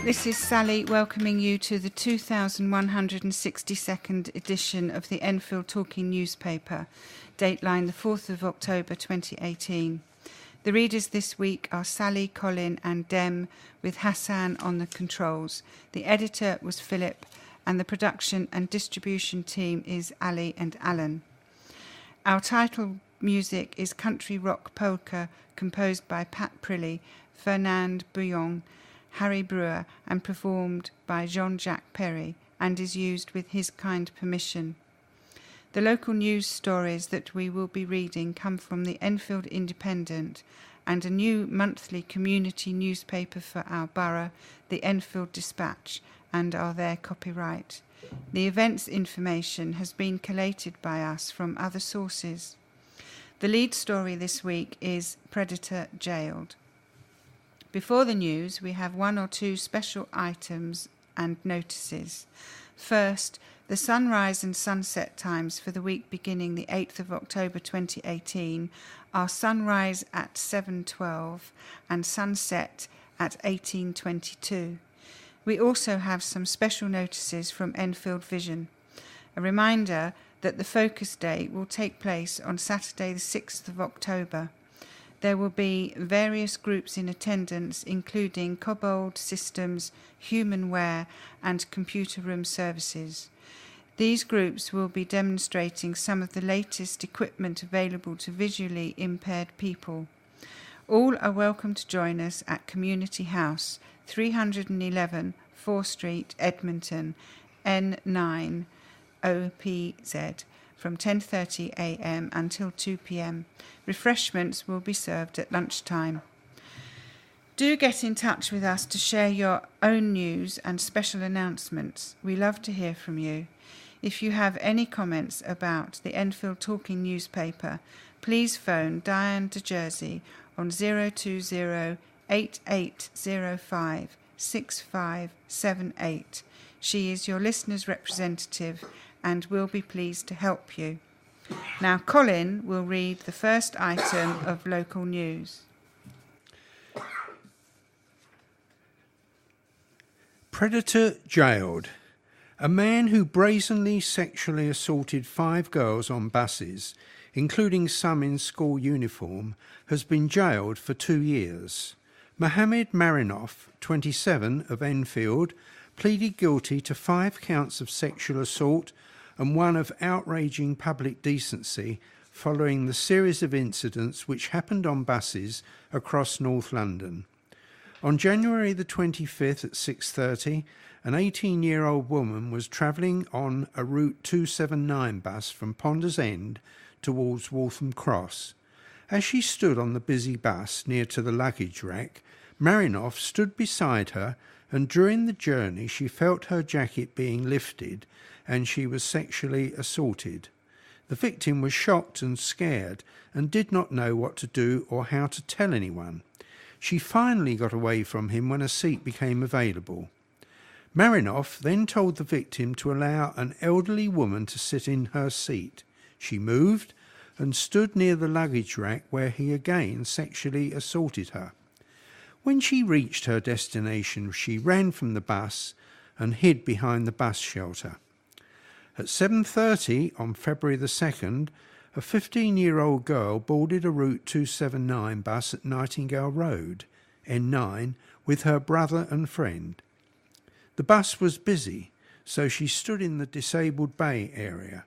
This is Sally welcoming you to the 2162nd edition of the Enfield Talking newspaper, Dateline the 4th of October 2018. The readers this week are Sally, Colin and Dem, with Hassan on the controls. The editor was Phillip, and the production and distribution team is Ali and Alan. Our title music is Country Rock Polka, composed by Pat Prilly, Fernand Bouillon, Harry Brewer, and performed by Jean-Jacques Perry, and is used with his kind permission. The local news stories that we will be reading come from the Enfield Independent and a new monthly community newspaper for our borough, the Enfield Dispatch, and are their copyright. The events information has been collated by us from other sources. The lead story this week is Predator Jailed. Before the news, we have one or two special items and notices. First, the sunrise and sunset times for the week beginning the 8th of October 2018 are sunrise at 7:12 and sunset at 18:22. We also have some special notices from Enfield Vision. A reminder that the focus day will take place on Saturday the 6th of October. There will be various groups in attendance, including Cobbold Systems, Humanware and Computer Room Services. These groups will be demonstrating some of the latest equipment available to visually impaired people. All are welcome to join us at Community House, 311 4 Street, Edmonton, N9 OPZ, from 10:30 a.m. until 2 p.m. Refreshments will be served at lunchtime. Do get in touch with us to share your own news and special announcements. We love to hear from you. If you have any comments about the Enfield Talking newspaper, please phone Diane de Jersey on 020 8805 6578. She is your listener's representative and will be pleased to help you. Now Colin will read the first item of local news. Predator jailed. A man who brazenly sexually assaulted 5 girls on buses, including some in school uniform, has been jailed for 2 years. Mohammed Marinoff, 27, of Enfield, pleaded guilty to 5 counts of sexual assault and 1 of outraging public decency following the series of incidents which happened on buses across North London. On January the 25th at 6:30, an 18-year-old woman was travelling on a Route 279 bus from Ponders End towards Waltham Cross. As she stood on the busy bus near to the luggage rack, Marinoff stood beside her, and during the journey she felt her jacket being lifted and she was sexually assaulted. The victim was shocked and scared and did not know what to do or how to tell anyone. She finally got away from him when a seat became available. Marinoff then told the victim to allow an elderly woman to sit in her seat. She moved and stood near the luggage rack where he again sexually assaulted her. When she reached her destination, she ran from the bus and hid behind the bus shelter. At 7:30 on February the 2nd, a 15-year-old girl boarded a Route 279 bus at Nightingale Road, N9, with her brother and friend. The bus was busy, so she stood in the disabled bay area.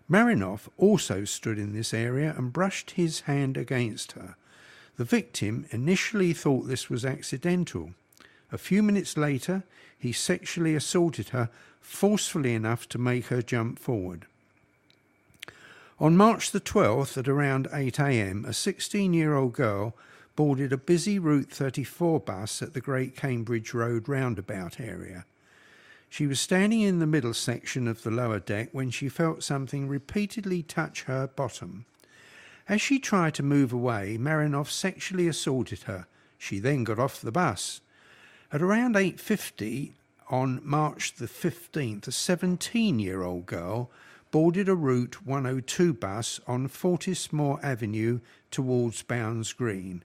Marinoff also stood in this area and brushed his hand against her. The victim initially thought this was accidental. A few minutes later, he sexually assaulted her forcefully enough to make her jump forward. On March the 12th at around 8 a.m, a 16-year-old girl boarded a busy Route 34 bus at the Great Cambridge Road roundabout area. She was standing in the middle section of the lower deck when she felt something repeatedly touch her bottom. As she tried to move away, Marinoff sexually assaulted her. She then got off the bus. At around 8:50 on March the 15th, a 17-year-old girl boarded a Route 102 bus on Fortismore Avenue towards Bounds Green.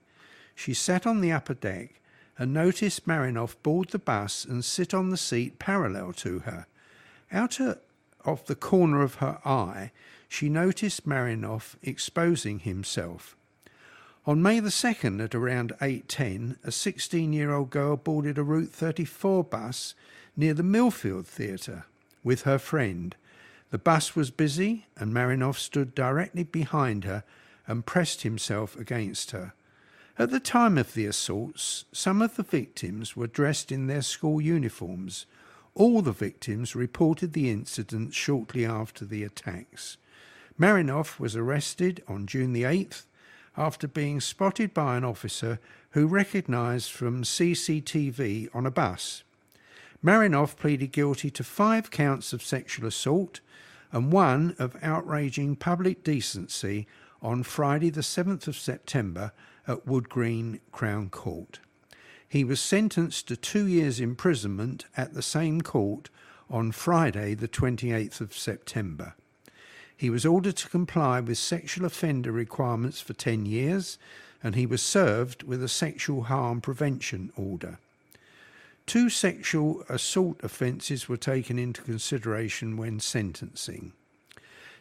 She sat on the upper deck and noticed Marinoff board the bus and sit on the seat parallel to her. Out of the corner of her eye, she noticed Marinoff exposing himself. On May the 2nd at around 8:10, a 16-year-old girl boarded a Route 34 bus near the Millfield Theatre with her friend. The bus was busy and Marinoff stood directly behind her and pressed himself against her. At the time of the assaults, some of the victims were dressed in their school uniforms. All the victims reported the incident shortly after the attacks. Marinoff was arrested on June the 8th after being spotted by an officer who recognised from CCTV on a bus. Marinoff pleaded guilty to 5 counts of sexual assault and 1 of outraging public decency on Friday the 7th of September at Wood Green Crown Court. He was sentenced to 2 years' imprisonment at the same court on Friday the 28th of September. He was ordered to comply with sexual offender requirements for 10 years, and he was served with a sexual harm prevention order. 2 sexual assault offences were taken into consideration when sentencing.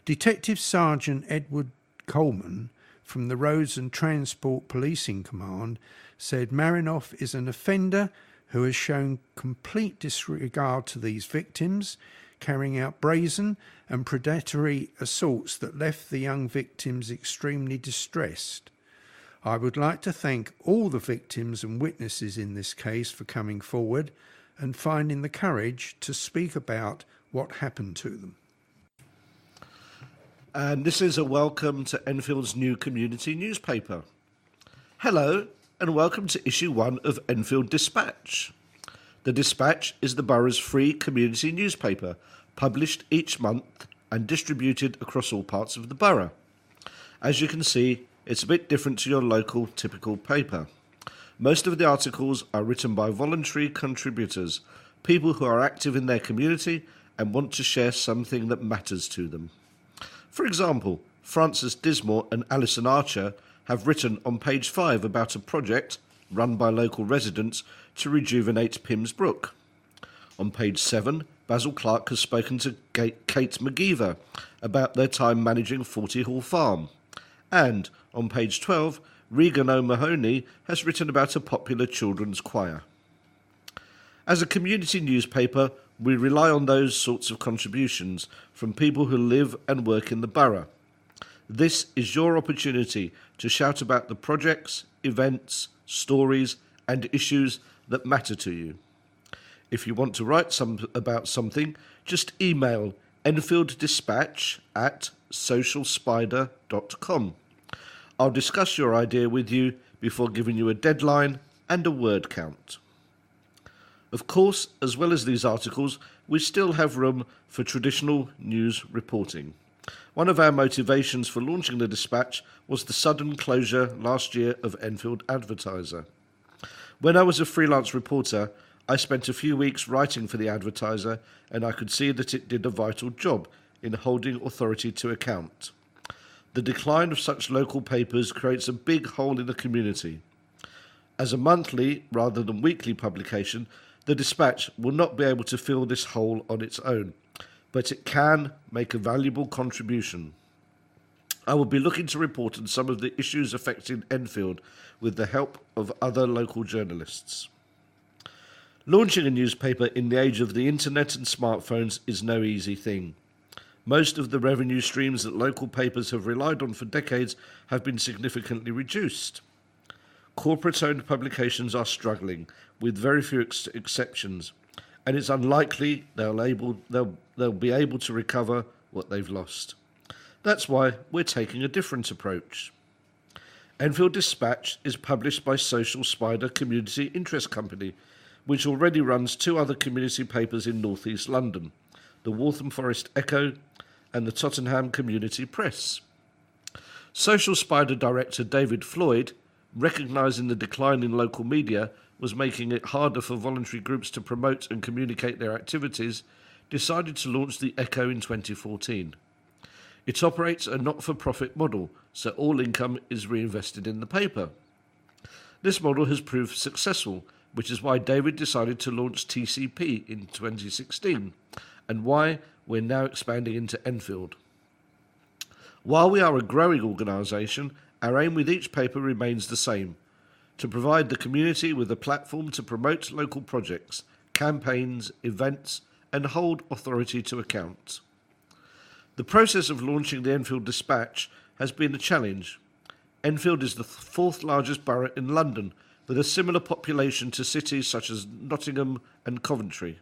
Detective Sergeant Edward Coleman from the Roads and Transport Policing Command said Marinoff is an offender who has shown complete disregard to these victims, carrying out brazen and predatory assaults that left the young victims extremely distressed. I would like to thank all the victims and witnesses in this case for coming forward and finding the courage to speak about what happened to them. And this is a welcome to Enfield's new community newspaper. Hello, and welcome to issue 1 of Enfield Dispatch. The Dispatch is the borough's free community newspaper, published each month and distributed across all parts of the borough. As you can see, it's a bit different to your local typical paper. Most of the articles are written by voluntary contributors, people who are active in their community and want to share something that matters to them. For example, Frances Dismore and Alison Archer have written on page 5 about a project run by local residents to rejuvenate Pims Brook. On page 7, Basil Clark has spoken to Kate McGeever about their time managing 40 Hall Farm. And on page 12, Regan O'Mahony has written about a popular children's choir. As a community newspaper, we rely on those sorts of contributions from people who live and work in the borough. This is your opportunity to shout about the projects, events, stories and issues that matter to you. If you want to write about something, just email enfielddispatch@socialspider.com. I'll discuss your idea with you before giving you a deadline and a word count. Of course, as well as these articles, we still have room for traditional news reporting. One of our motivations for launching the Dispatch was the sudden closure last year of Enfield Advertiser. When I was a freelance reporter, I spent a few weeks writing for the Advertiser, and I could see that it did a vital job in holding authority to account. The decline of such local papers creates a big hole in the community. As a monthly rather than weekly publication, the Dispatch will not be able to fill this hole on its own, but it can make a valuable contribution. I will be looking to report on some of the issues affecting Enfield with the help of other local journalists. Launching a newspaper in the age of the internet and smartphones is no easy thing. Most of the revenue streams that local papers have relied on for decades have been significantly reduced. Corporate-owned publications are struggling, with very few exceptions, and it's unlikely they'll be able to recover what they've lost. That's why we're taking a different approach. Enfield Dispatch is published by Social Spider Community Interest Company, which already runs 2 other community papers in North East London, the Waltham Forest Echo and the Tottenham Community Press. Social Spider director David Floyd, recognising the decline in local media was making it harder for voluntary groups to promote and communicate their activities, decided to launch the Echo in 2014. It operates a not-for-profit model, so all income is reinvested in the paper. This model has proved successful, which is why David decided to launch TCP in 2016, and why we're now expanding into Enfield. While we are a growing organisation, our aim with each paper remains the same: to provide the community with a platform to promote local projects, campaigns, events, and hold authority to account. The process of launching the Enfield Dispatch has been a challenge. Enfield is the fourth largest borough in London, with a similar population to cities such as Nottingham and Coventry.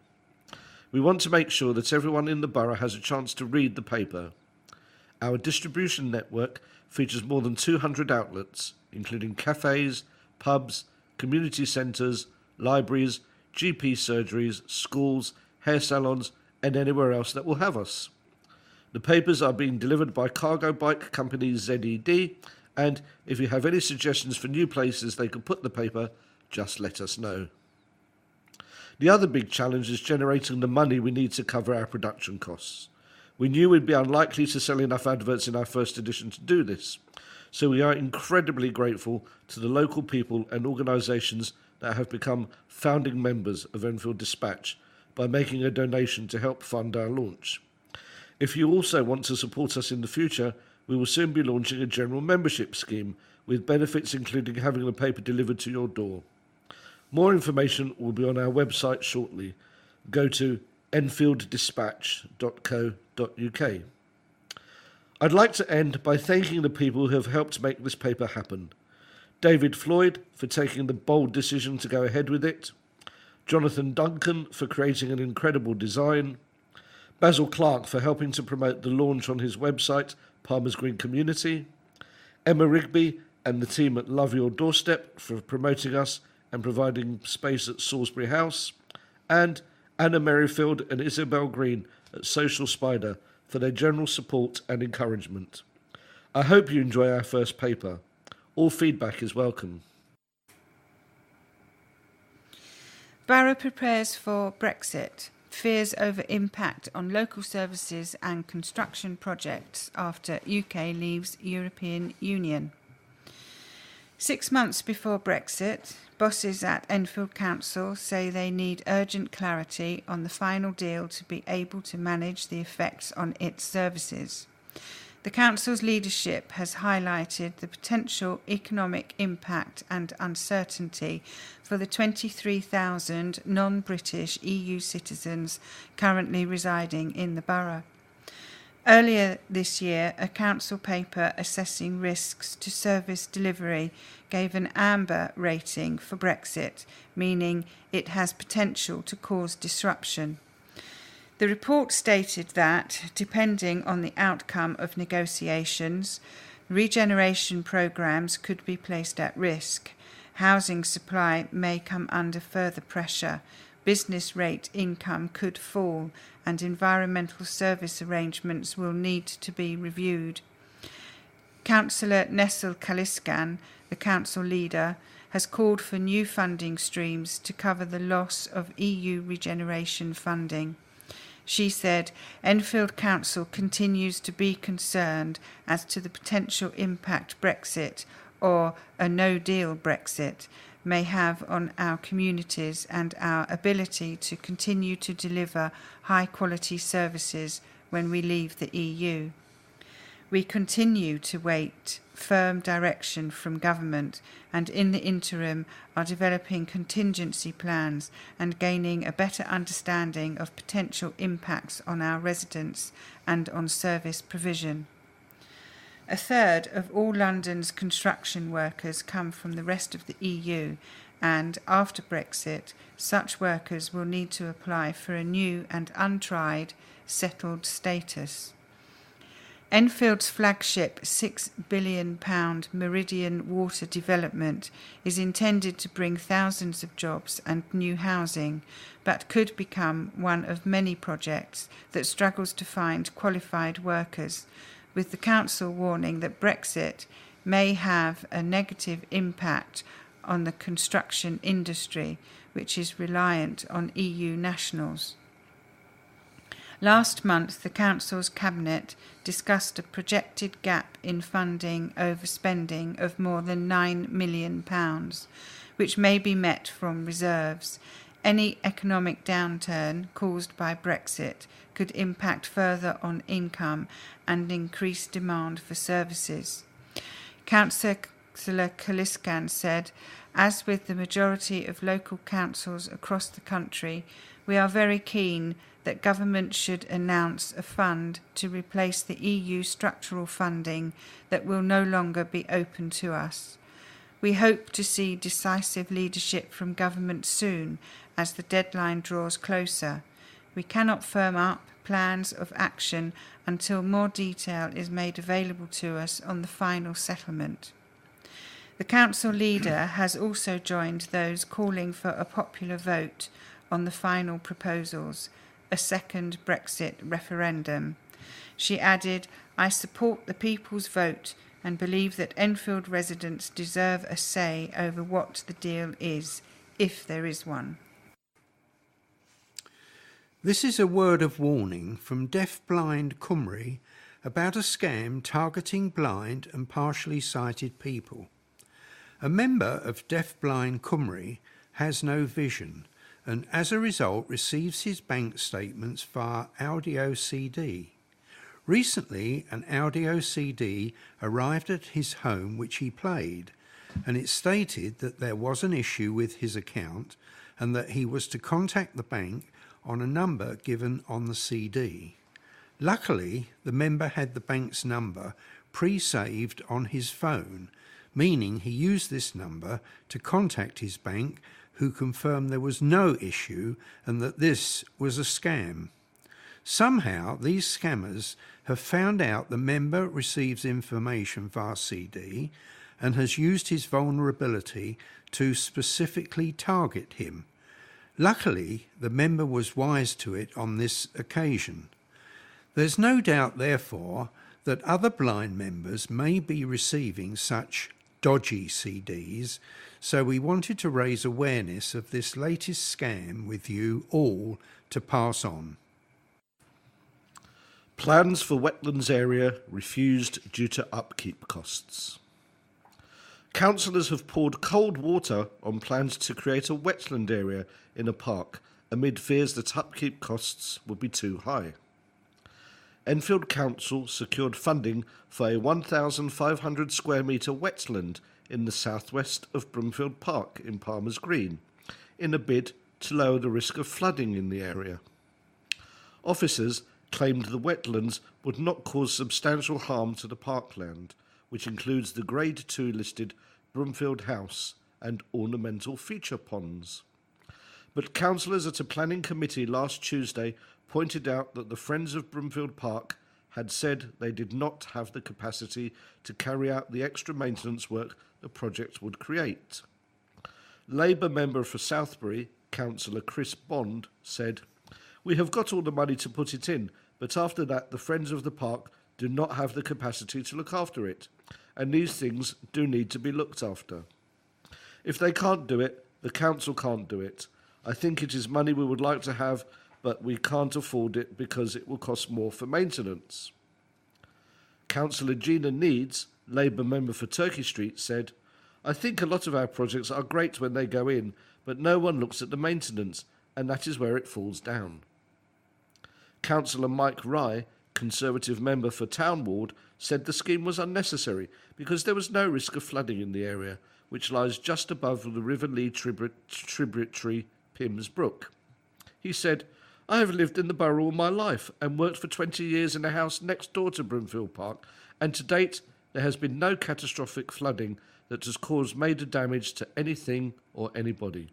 We want to make sure that everyone in the borough has a chance to read the paper. Our distribution network features more than 200 outlets, including cafes, pubs, community centres, libraries, GP surgeries, schools, hair salons, and anywhere else that will have us. The papers are being delivered by cargo bike company ZED, and if you have any suggestions for new places they could put the paper, just let us know. The other big challenge is generating the money we need to cover our production costs. We knew we'd be unlikely to sell enough adverts in our first edition to do this, so we are incredibly grateful to the local people and organisations that have become founding members of Enfield Dispatch by making a donation to help fund our launch. If you also want to support us in the future, we will soon be launching a general membership scheme with benefits including having the paper delivered to your door. More information will be on our website shortly. Go to enfielddispatch.co.uk. I'd like to end by thanking the people who have helped make this paper happen. David Floyd for taking the bold decision to go ahead with it, Jonathan Duncan for creating an incredible design, Basil Clark for helping to promote the launch on his website, Palmer's Green Community, Emma Rigby and the team at Love Your Doorstep for promoting us and providing space at Salisbury House, and Anna Merrifield and Isabel Green at Social Spider for their general support and encouragement. I hope you enjoy our first paper. All feedback is welcome. Borough prepares for Brexit. Fears over impact on local services and construction projects after UK leaves European Union. 6 months before Brexit, bosses at Enfield Council say they need urgent clarity on the final deal to be able to manage the effects on its services. The Council's leadership has highlighted the potential economic impact and uncertainty for the 23,000 non-British EU citizens currently residing in the borough. Earlier this year, a council paper assessing risks to service delivery gave an amber rating for Brexit, meaning it has potential to cause disruption. The report stated that, depending on the outcome of negotiations, regeneration programmes could be placed at risk, housing supply may come under further pressure, business rate income could fall, and environmental service arrangements will need to be reviewed. Councillor Nessel Kaliskan, the council leader, has called for new funding streams to cover the loss of EU regeneration funding. She said, Enfield Council continues to be concerned as to the potential impact Brexit, or a no-deal Brexit, may have on our communities and our ability to continue to deliver high-quality services when we leave the EU. We continue to wait firm direction from government and in the interim are developing contingency plans and gaining a better understanding of potential impacts on our residents and on service provision. A third of all London's construction workers come from the rest of the EU, and after Brexit, such workers will need to apply for a new and untried settled status. Enfield's flagship £6 billion Meridian water development is intended to bring thousands of jobs and new housing, but could become one of many projects that struggles to find qualified workers, with the council warning that Brexit may have a negative impact on the construction industry, which is reliant on EU nationals. Last month, the Council's Cabinet discussed a projected gap in funding overspending of more than £9 million, which may be met from reserves. Any economic downturn caused by Brexit could impact further on income and increase demand for services. Councillor Kaliskan said, as with the majority of local councils across the country, we are very keen that government should announce a fund to replace the EU structural funding that will no longer be open to us. We hope to see decisive leadership from government soon as the deadline draws closer. We cannot firm up plans of action until more detail is made available to us on the final settlement. The council leader has also joined those calling for a popular vote on the final proposals, a second Brexit referendum. She added, I support the people's vote and believe that Enfield residents deserve a say over what the deal is, if there is one. This is a word of warning from Deaf-Blind Cymru about a scam targeting blind and partially sighted people. A member of Deaf-Blind Cymru has no vision and as a result receives his bank statements via audio CD. Recently, an audio CD arrived at his home which he played, and it stated that there was an issue with his account and that he was to contact the bank on a number given on the CD. Luckily, the member had the bank's number pre-saved on his phone, meaning he used this number to contact his bank, who confirmed there was no issue and that this was a scam. Somehow, these scammers have found out the member receives information via CD and has used his vulnerability to specifically target him. Luckily, the member was wise to it on this occasion. There's no doubt, therefore, that other blind members may be receiving such dodgy CDs, so we wanted to raise awareness of this latest scam with you all to pass on. Plans for Wetlands area refused due to upkeep costs. Councillors have poured cold water on plans to create a wetland area in a park amid fears that upkeep costs would be too high. Enfield Council secured funding for a 1,500 square metre wetland in the southwest of Brimfield Park in Palmer's Green, in a bid to lower the risk of flooding in the area. Officers claimed the wetlands would not cause substantial harm to the parkland, which includes the Grade 2 listed Brimfield House and ornamental feature ponds. But councillors at a planning committee last Tuesday pointed out that the Friends of Brimfield Park had said they did not have the capacity to carry out the extra maintenance work the project would create. Labour member for Southbury, Councillor Chris Bond, said, "We have got all the money to put it in, but after that the Friends of the Park do not have the capacity to look after it, and these things do need to be looked after. If they can't do it, the council can't do it. I think it is money we would like to have, but we can't afford it because it will cost more for maintenance." Councillor Gina Needs, Labour member for Turkey Street, said, "I think a lot of our projects are great when they go in, but no one looks at the maintenance, and that is where it falls down." Councillor Mike Rye, Conservative member for Town Ward, said the scheme was unnecessary because there was no risk of flooding in the area, which lies just above the River Lee tributary Pims Brook. He said, "I have lived in the borough all my life and worked for 20 years in a house next door to Brimfield Park, and to date there has been no catastrophic flooding that has caused major damage to anything or anybody.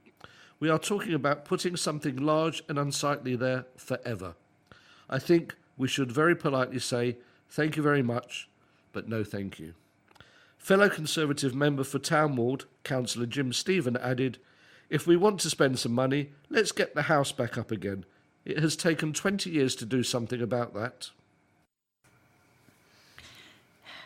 We are talking about putting something large and unsightly there forever. I think we should very politely say, thank you very much, but no thank you." Fellow Conservative member for Town Ward, Councillor Jim Stephen, added, "If we want to spend some money, let's get the house back up again. It has taken 20 years to do something about that."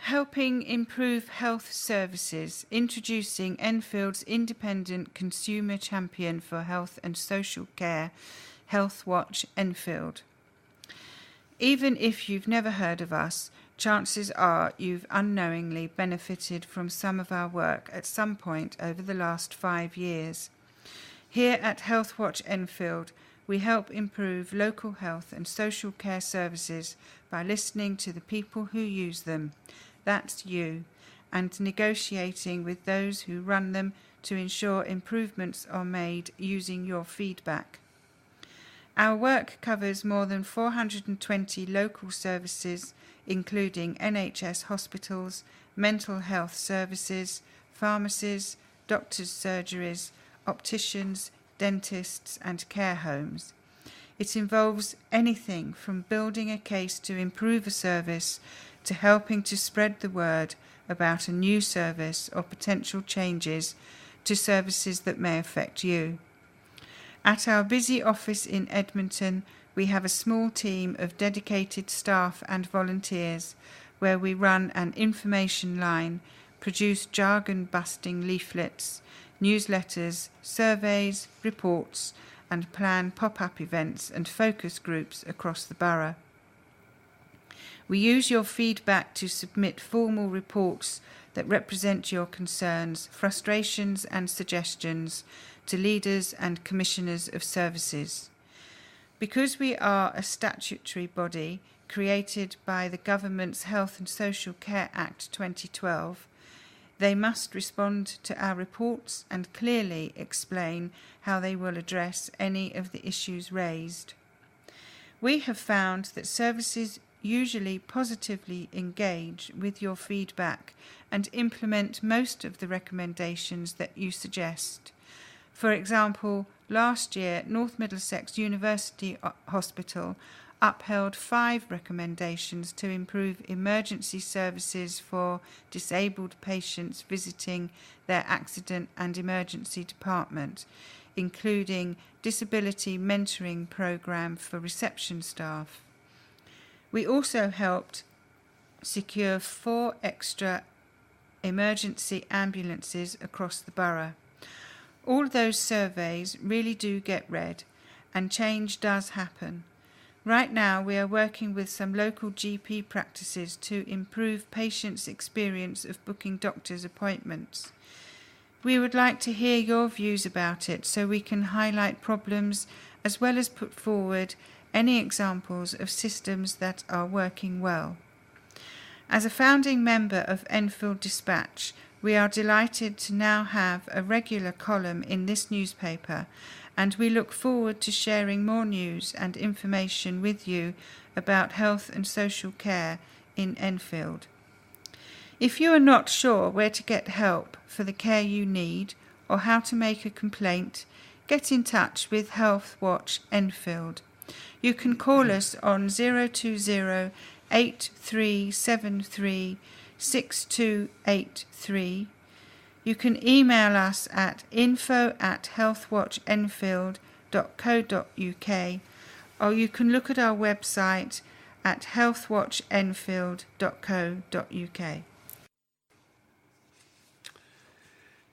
Helping improve health services, introducing Enfield's independent consumer champion for health and social care, Health Watch Enfield. Even if you've never heard of us, chances are you've unknowingly benefited from some of our work at some point over the last 5 years. Here at Healthwatch Enfield, we help improve local health and social care services by listening to the people who use them, that's you, and negotiating with those who run them to ensure improvements are made using your feedback. Our work covers more than 420 local services, including NHS hospitals, mental health services, pharmacies, doctors' surgeries, opticians, dentists and care homes. It involves anything from building a case to improve a service to helping to spread the word about a new service or potential changes to services that may affect you. At our busy office in Edmonton, we have a small team of dedicated staff and volunteers where we run an information line, produce jargon-busting leaflets, newsletters, surveys, reports, and plan pop-up events and focus groups across the borough. We use your feedback to submit formal reports that represent your concerns, frustrations and suggestions to leaders and commissioners of services. Because we are a statutory body created by the Government's Health and Social Care Act 2012, they must respond to our reports and clearly explain how they will address any of the issues raised. We have found that services usually positively engage with your feedback and implement most of the recommendations that you suggest. For example, last year, North Middlesex University Hospital upheld 5 recommendations to improve emergency services for disabled patients visiting their accident and emergency department, including disability mentoring program for reception staff. We also helped secure 4 extra emergency ambulances across the borough. All those surveys really do get read, and change does happen. Right now, we are working with some local GP practices to improve patients' experience of booking doctors' appointments. We would like to hear your views about it so we can highlight problems as well as put forward any examples of systems that are working well. As a founding member of Enfield Dispatch, we are delighted to now have a regular column in this newspaper, and we look forward to sharing more news and information with you about health and social care in Enfield. If you are not sure where to get help for the care you need or how to make a complaint, get in touch with Healthwatch Enfield. You can call us on 020 8373 6283. You can email us at info@healthwatchenfield.co.uk, or you can look at our website at healthwatchenfield.co.uk.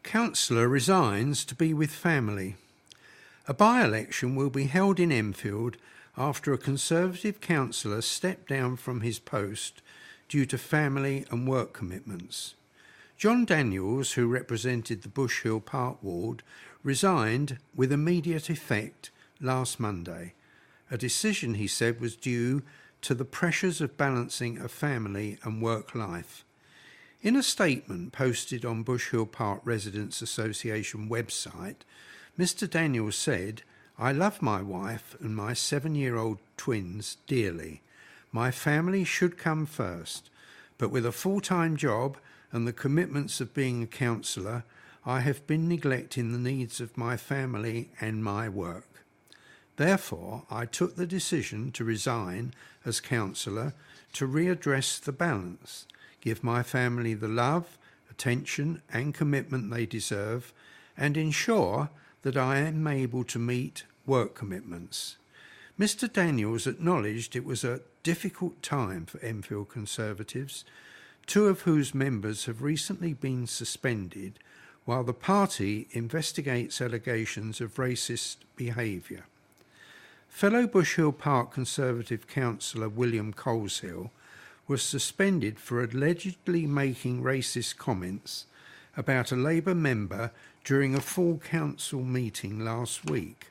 Councillor resigns to be with family. A by-election will be held in Enfield after a Conservative councillor stepped down from his post due to family and work commitments. John Daniels, who represented the Bush Hill Park ward, resigned with immediate effect last Monday. A decision, he said, was due to the pressures of balancing a family and work life. In a statement posted on Bush Hill Park Residents Association website, Mr. Daniels said, "I love my wife and my 7-year-old twins dearly. My family should come first, but with a full-time job and the commitments of being a councillor, I have been neglecting the needs of my family and my work. Therefore, I took the decision to resign as councillor to readdress the balance, give my family the love, attention and commitment they deserve, and ensure that I am able to meet work commitments." Mr. Daniels acknowledged it was a difficult time for Enfield Conservatives, 2 of whose members have recently been suspended while the party investigates allegations of racist behaviour. Fellow Bush Hill Park Conservative councillor William Coleshill was suspended for allegedly making racist comments about a Labour member during a full council meeting last week.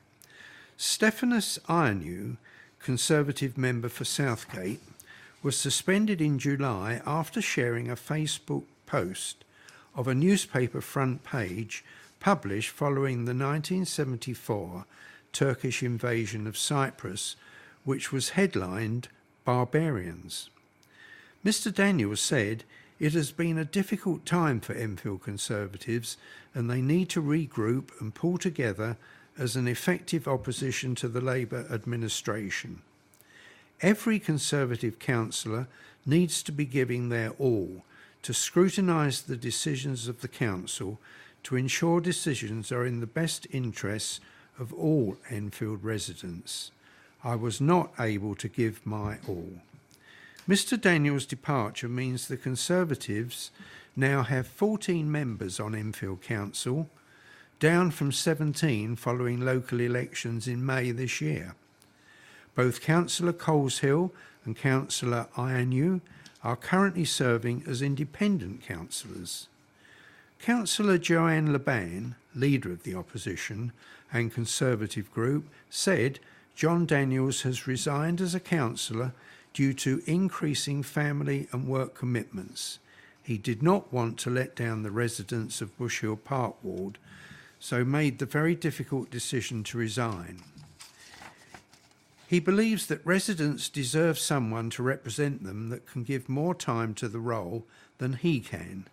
Stephanus Ironew, Conservative member for Southgate, was suspended in July after sharing a Facebook post of a newspaper front page published following the 1974 Turkish invasion of Cyprus, which was headlined "Barbarians." Mr. Daniels said, "It has been a difficult time for Enfield Conservatives and they need to regroup and pull together as an effective opposition to the Labour administration. Every Conservative councillor needs to be giving their all to scrutinise the decisions of the council to ensure decisions are in the best interests of all Enfield residents. I was not able to give my all." Mr. Daniels' departure means the Conservatives now have 14 members on Enfield Council, down from 17 following local elections in May this year. Both Councillor Coleshill and Councillor Ironew are currently serving as independent councillors. Councillor Joanne Laban, leader of the opposition and Conservative group, said John Daniels has resigned as a councillor due to increasing family and work commitments. He did not want to let down the residents of Bush Hill Park Ward, so made the very difficult decision to resign. He believes that residents deserve someone to represent them that can give more time to the role than he can.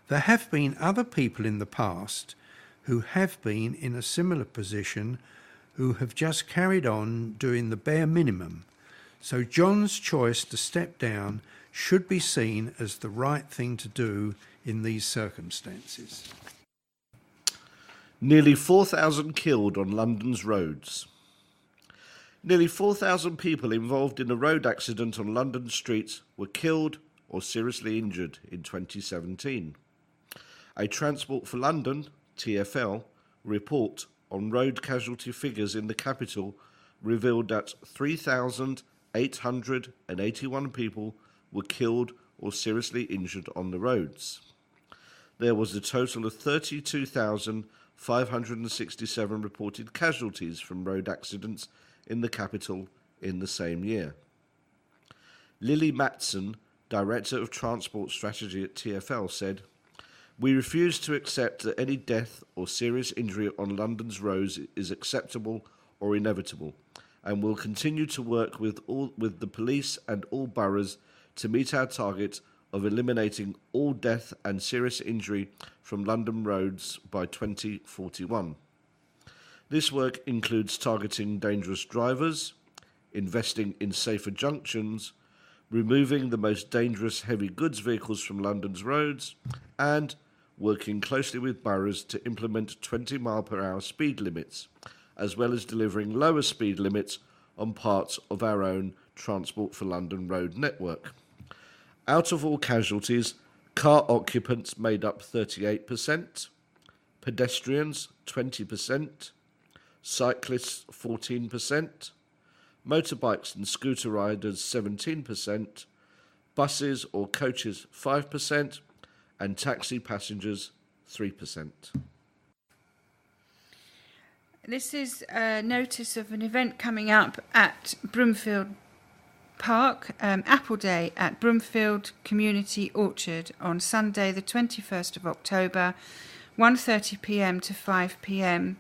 There have been other people in the past who have been in a similar position who have just carried on doing the bare minimum, so John's choice to step down should be seen as the right thing to do in these circumstances. Nearly 4,000 killed on London's roads. Nearly 4,000 people involved in a road accident on London streets were killed or seriously injured in 2017. A Transport for London, TfL, report on road casualty figures in the capital revealed that 3,881 people were killed or seriously injured on the roads. There was a total of 32,567 reported casualties from road accidents in the capital in the same year. Lily Matson, Director of Transport Strategy at TfL, said, "We refuse to accept that any death or serious injury on London's roads is acceptable or inevitable, and will continue to work with the police and all boroughs to meet our target of eliminating all death and serious injury from London roads by 2041. This work includes targeting dangerous drivers, investing in safer junctions, removing the most dangerous heavy goods vehicles from London's roads, and working closely with boroughs to implement 20-mile-per-hour speed limits, as well as delivering lower speed limits on parts of our own Transport for London road network. Out of all casualties, car occupants made up 38%, pedestrians 20%, cyclists 14%, motorbikes and scooter riders 17%, buses or coaches 5%, and taxi passengers 3%. This is a notice of an event coming up at Brimfield Park, Apple Day at Brimfield Community Orchard on Sunday the 21st of October, 1:30 p.m. to 5 p.m.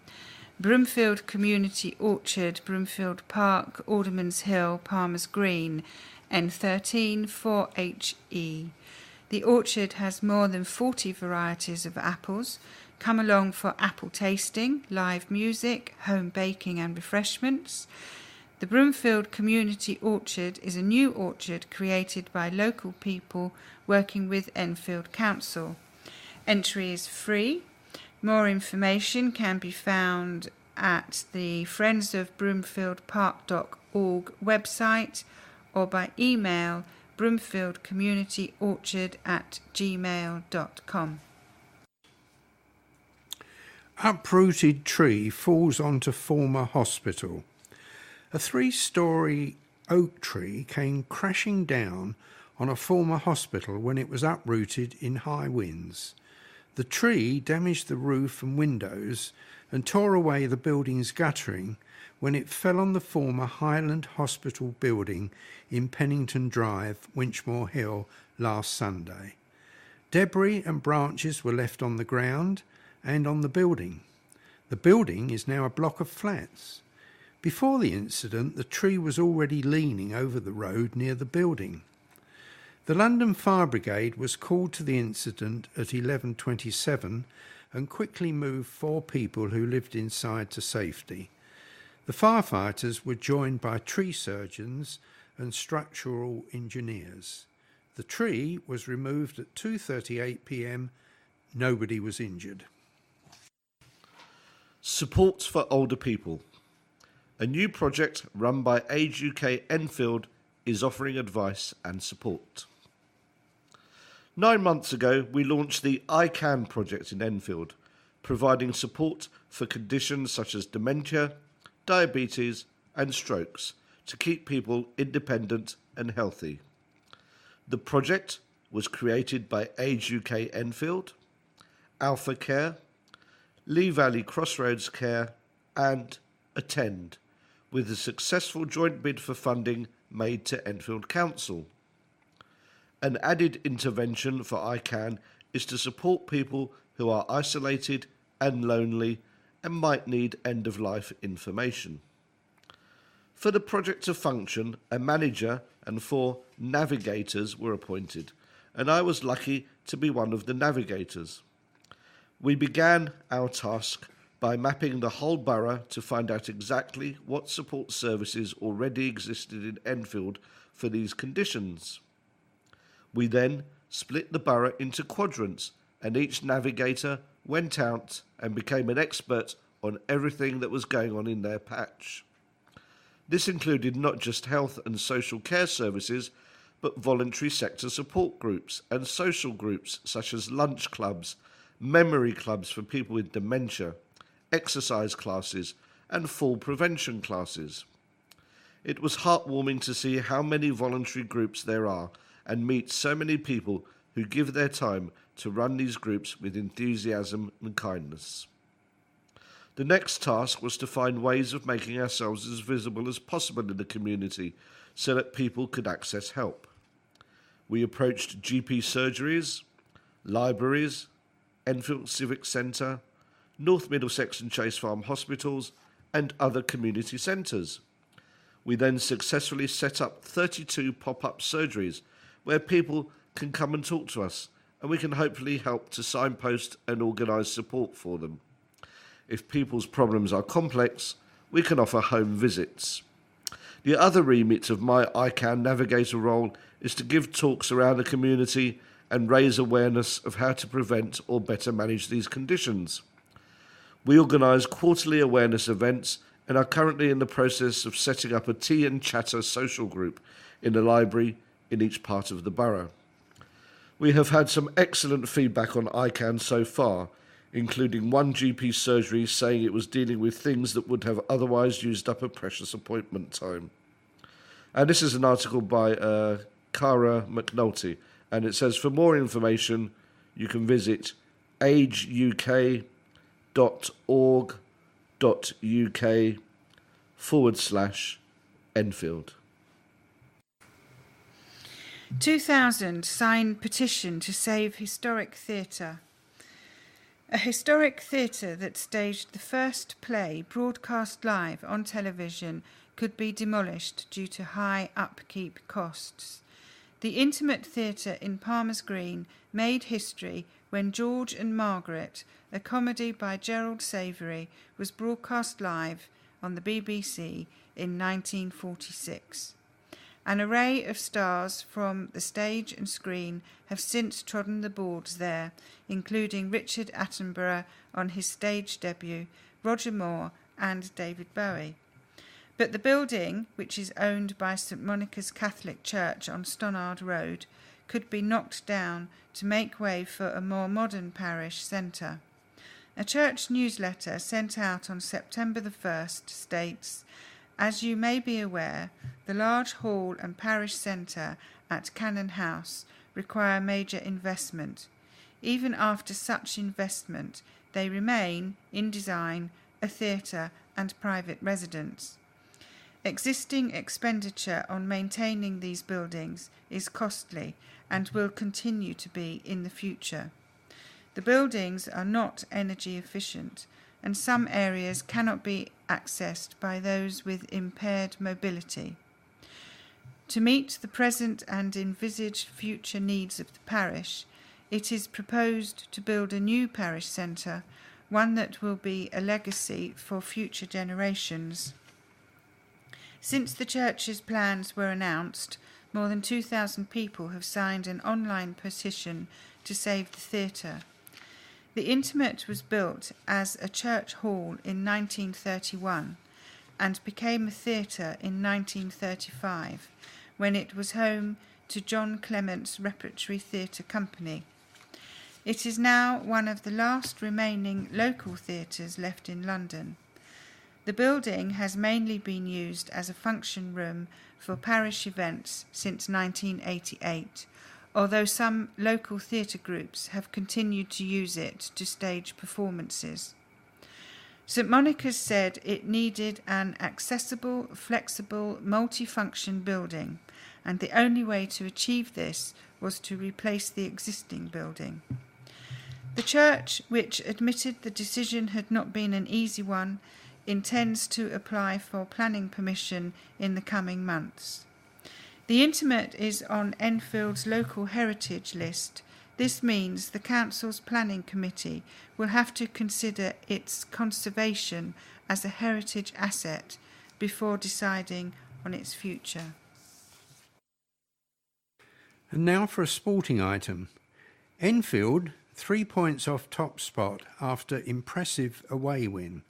Brimfield Community Orchard, Brimfield Park, Alderman's Hill, Palmer's Green, N13 4HE. The orchard has more than 40 varieties of apples. Come along for apple tasting, live music, home baking and refreshments. The Brimfield Community Orchard is a new orchard created by local people working with Enfield Council. Entry is free. More information can be found at the friendsofbrimfieldpark.org website or by email brimfieldcommunityorchard@gmail.com. Uprooted tree falls onto former hospital. A 3-storey oak tree came crashing down on a former hospital when it was uprooted in high winds. The tree damaged the roof and windows and tore away the building's guttering when it fell on the former Highland Hospital building in Pennington Drive, Winchmore Hill, last Sunday. Debris and branches were left on the ground and on the building. The building is now a block of flats. Before the incident, the tree was already leaning over the road near the building. The London Fire Brigade was called to the incident at 11:27 and quickly moved 4 people who lived inside to safety. The firefighters were joined by tree surgeons and structural engineers. The tree was removed at 2:38 p.m. Nobody was injured. Support for older people. A new project run by Age UK Enfield is offering advice and support. 9 months ago, we launched the I Can project in Enfield, providing support for conditions such as dementia, diabetes and strokes to keep people independent and healthy. The project was created by Age UK Enfield, Alpha Care, Lee Valley Crossroads Care and Attend, with a successful joint bid for funding made to Enfield Council. An added intervention for ICANN is to support people who are isolated and lonely and might need end-of-life information. For the project to function, a manager and 4 navigators were appointed, and I was lucky to be one of the navigators. We began our task by mapping the whole borough to find out exactly what support services already existed in Enfield for these conditions. We then split the borough into quadrants, and each navigator went out and became an expert on everything that was going on in their patch. This included not just health and social care services, but voluntary sector support groups and social groups such as lunch clubs, memory clubs for people with dementia, exercise classes and fall prevention classes. It was heartwarming to see how many voluntary groups there are and meet so many people who give their time to run these groups with enthusiasm and kindness. The next task was to find ways of making ourselves as visible as possible in the community so that people could access help. We approached GP surgeries, libraries, Enfield Civic Centre, North Middlesex and Chase Farm hospitals and other community centres. We then successfully set up 32 pop-up surgeries where people can come and talk to us, and we can hopefully help to signpost and organise support for them. If people's problems are complex, we can offer home visits. The other remit of my ICANN navigator role is to give talks around the community and raise awareness of how to prevent or better manage these conditions. We organise quarterly awareness events and are currently in the process of setting up a tea and chatter social group in a library in each part of the borough. We have had some excellent feedback on ICANN so far, including one GP surgery saying it was dealing with things that would have otherwise used up a precious appointment time. And this is an article by Cara McNulty, and it says, for more information, you can visit ageuk.org.uk/Enfield. 2,000 signed petition to save historic theatre. A historic theatre that staged the first play broadcast live on television could be demolished due to high upkeep costs. The intimate theatre in Palmer's Green made history when George and Margaret, a comedy by Gerald Savoury, was broadcast live on the BBC in 1946. An array of stars from the stage and screen have since trodden the boards there, including Richard Attenborough on his stage debut, Roger Moore and David Bowie. But the building, which is owned by St Monica's Catholic Church on Stonnard Road, could be knocked down to make way for a more modern parish centre. A church newsletter sent out on September the 1st states, as you may be aware, the large hall and parish centre at Cannon House require major investment. Even after such investment, they remain, in design, a theatre and private residence. Existing expenditure on maintaining these buildings is costly and will continue to be in the future. The buildings are not energy efficient, and some areas cannot be accessed by those with impaired mobility. To meet the present and envisaged future needs of the parish, it is proposed to build a new parish centre, one that will be a legacy for future generations. Since the church's plans were announced, more than 2,000 people have signed an online petition to save the theatre. The Intimate was built as a church hall in 1931 and became a theatre in 1935, when it was home to John Clement's Repertory Theatre Company. It is now one of the last remaining local theatres left in London. The building has mainly been used as a function room for parish events since 1988, although some local theatre groups have continued to use it to stage performances. St Monica's said it needed an accessible, flexible, multifunction building, and the only way to achieve this was to replace the existing building. The church, which admitted the decision had not been an easy one, intends to apply for planning permission in the coming months. The Intimate is on Enfield's local heritage list. This means the council's planning committee will have to consider its conservation as a heritage asset before deciding on its future. And now for a sporting item. Enfield, 3 points off top spot after impressive away win.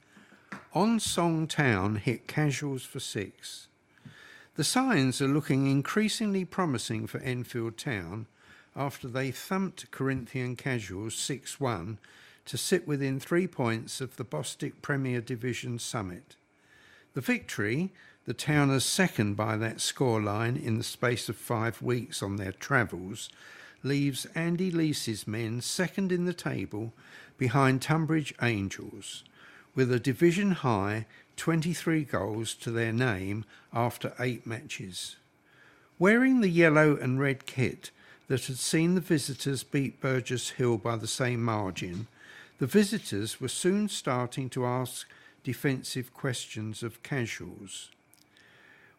On Song Town hit Casuals for 6. The signs are looking increasingly promising for Enfield Town after they thumped Corinthian Casuals 6-1 to sit within 3 points of the Bostik Premier Division summit. The victory, the Towners second by that scoreline in the space of 5 weeks on their travels, leaves Andy Leese's men second in the table behind Tunbridge Angels, with a division-high 23 goals to their name after 8 matches. Wearing the yellow and red kit that had seen the visitors beat Burgess Hill by the same margin, the visitors were soon starting to ask defensive questions of Casuals.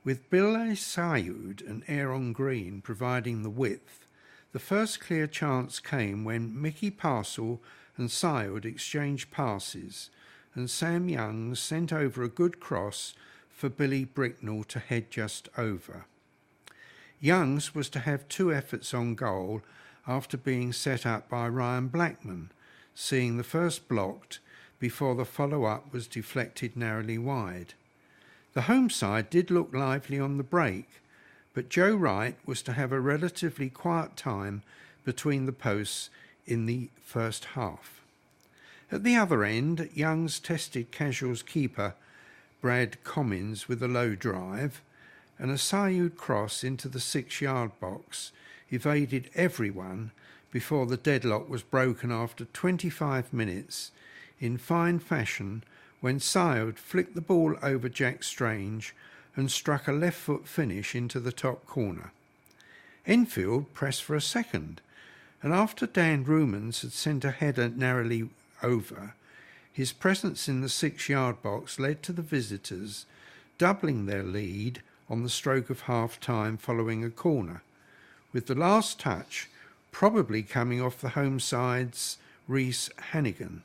With Bilal Sayoud and Aaron Green providing the width, the first clear chance came when Mickey Parcel and Sayoud exchanged passes, and Sam Youngs sent over a good cross for Billy Bricknell to head just over. Youngs was to have 2 efforts on goal after being set up by Ryan Blackman, seeing the first blocked before the follow-up was deflected narrowly wide. The home side did look lively on the break, but Joe Wright was to have a relatively quiet time between the posts in the first half. At the other end, Youngs tested Casuals keeper Brad Commins with a low drive, and a Sayoud cross into the 6-yard box evaded everyone before the deadlock was broken after 25 minutes in fine fashion when Sayoud flicked the ball over Jack Strange and struck a left-foot finish into the top corner. Enfield pressed for a second, and after Dan Rumans had sent a header narrowly over, his presence in the 6-yard box led to the visitors doubling their lead on the stroke of half-time following a corner, with the last touch probably coming off the home side's Rhys Hannigan.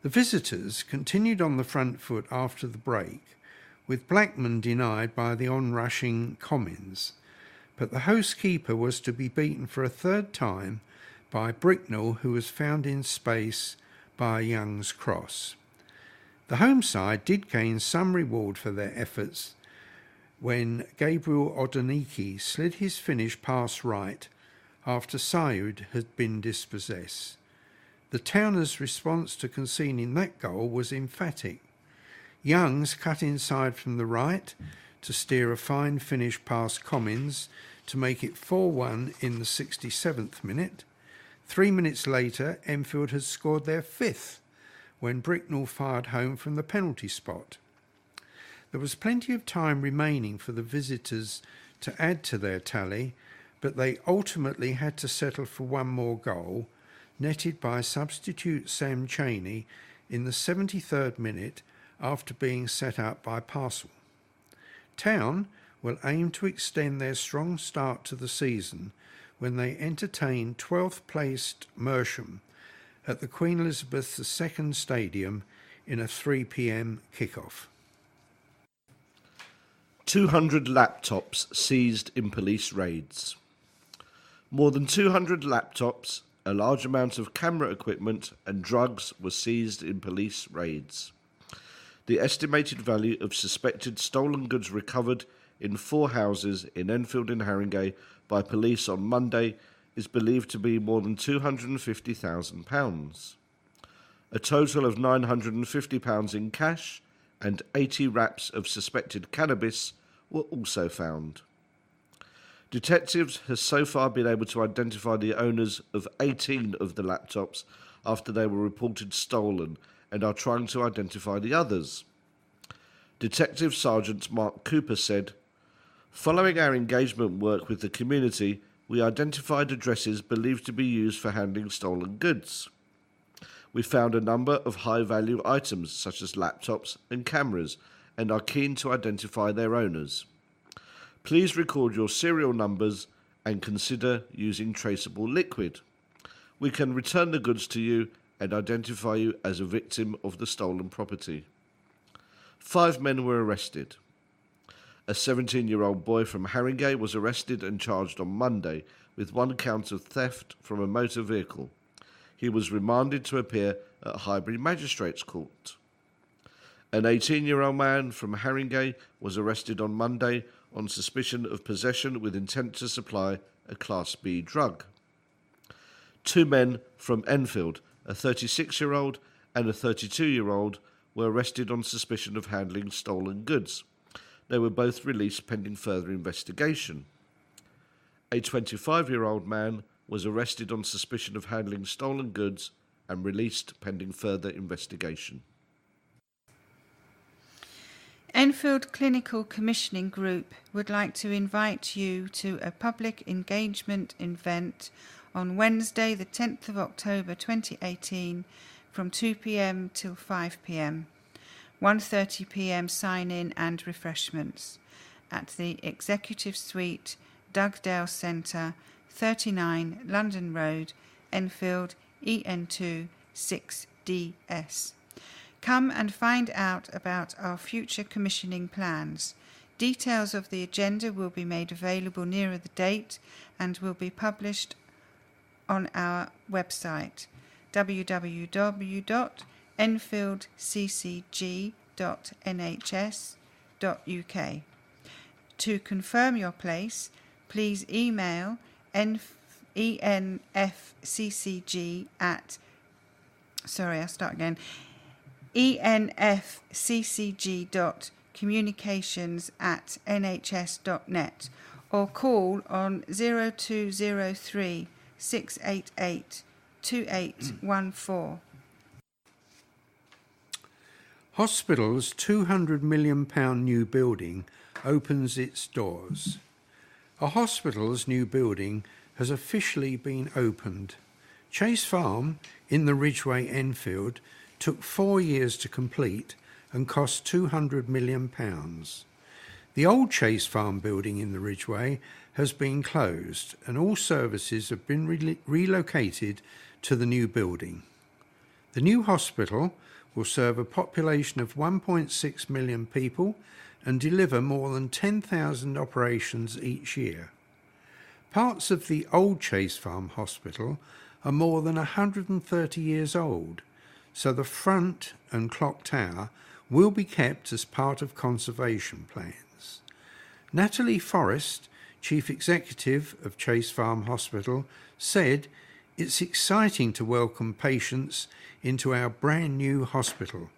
The visitors continued on the front foot after the break, with Blackman denied by the on-rushing Commins, but the host keeper was to be beaten for a 3rd time by Bricknell, who was found in space by a Young's cross. The home side did gain some reward for their efforts when Gabriel Odoniki slid his finish past right after Sayoud had been dispossessed. The Towners' response to conceding that goal was emphatic. Youngs cut inside from the right to steer a fine finish past Commins to make it 4-1 in the 67th minute. 3 minutes later, Enfield had scored their 5th when Bricknell fired home from the penalty spot. There was plenty of time remaining for the visitors to add to their tally, but they ultimately had to settle for one more goal, netted by substitute Sam Chaney in the 73rd minute after being set up by Parcel. Town will aim to extend their strong start to the season when they entertain 12th placed Mersham at the Queen Elizabeth II Stadium in a 3 p.m. kick-off. 200 laptops seized in police raids. More than 200 laptops, a large amount of camera equipment and drugs were seized in police raids. The estimated value of suspected stolen goods recovered in 4 houses in Enfield and Haringey by police on Monday is believed to be more than £250,000. A total of £950 in cash and 80 wraps of suspected cannabis were also found. Detectives have so far been able to identify the owners of 18 of the laptops after they were reported stolen and are trying to identify the others. Detective Sergeant Mark Cooper said, "Following our engagement work with the community, we identified addresses believed to be used for handling stolen goods. We found a number of high-value items such as laptops and cameras and are keen to identify their owners. Please record your serial numbers and consider using traceable liquid. We can return the goods to you and identify you as a victim of the stolen property." 5 men were arrested. A 17-year-old boy from Haringey was arrested and charged on Monday with 1 count of theft from a motor vehicle. He was remanded to appear at Highbury Magistrates Court. An 18-year-old man from Haringey was arrested on Monday on suspicion of possession with intent to supply a Class B drug. 2 men from Enfield, a 36-year-old and a 32-year-old, were arrested on suspicion of handling stolen goods. They were both released pending further investigation. A 25-year-old man was arrested on suspicion of handling stolen goods and released pending further investigation. Enfield Clinical Commissioning Group would like to invite you to a public engagement event on Wednesday, the 10th of October 2018, from 2 p.m. till 5 p.m. 1:30 p.m. sign-in and refreshments at the Executive Suite, Dugdale Centre, 39 London Road, Enfield, EN2 6DS. Come and find out about our future commissioning plans. Details of the agenda will be made available nearer the date and will be published on our website www.enfieldccg.nhs.uk. To confirm your place, please email enfccg.communications@nhs.net or call on 0203 688 2814. Hospital's £200 million new building opens its doors. A hospital's new building has officially been opened. Chase Farm in the Ridgeway, Enfield, took 4 years to complete and cost £200 million. The old Chase Farm building in the Ridgeway has been closed and all services have been relocated to the new building. The new hospital will serve a population of 1.6 million people and deliver more than 10,000 operations each year. Parts of the old Chase Farm Hospital are more than 130 years old, so the front and clock tower will be kept as part of conservation plans. Natalie Forrest, Chief Executive of Chase Farm Hospital, said, "It's exciting to welcome patients into our brand new hospital.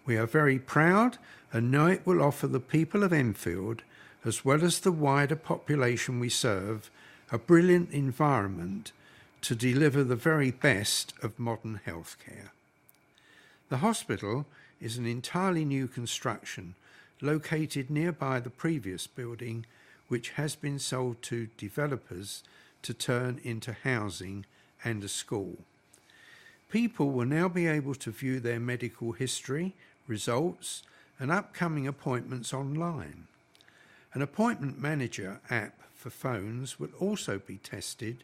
We are very proud and know it will offer the people of Enfield, as well as the wider population we serve, a brilliant environment to deliver the very best of modern healthcare. The hospital is an entirely new construction located nearby the previous building, which has been sold to developers to turn into housing and a school. People will now be able to view their medical history, results, and upcoming appointments online. An appointment manager app for phones will also be tested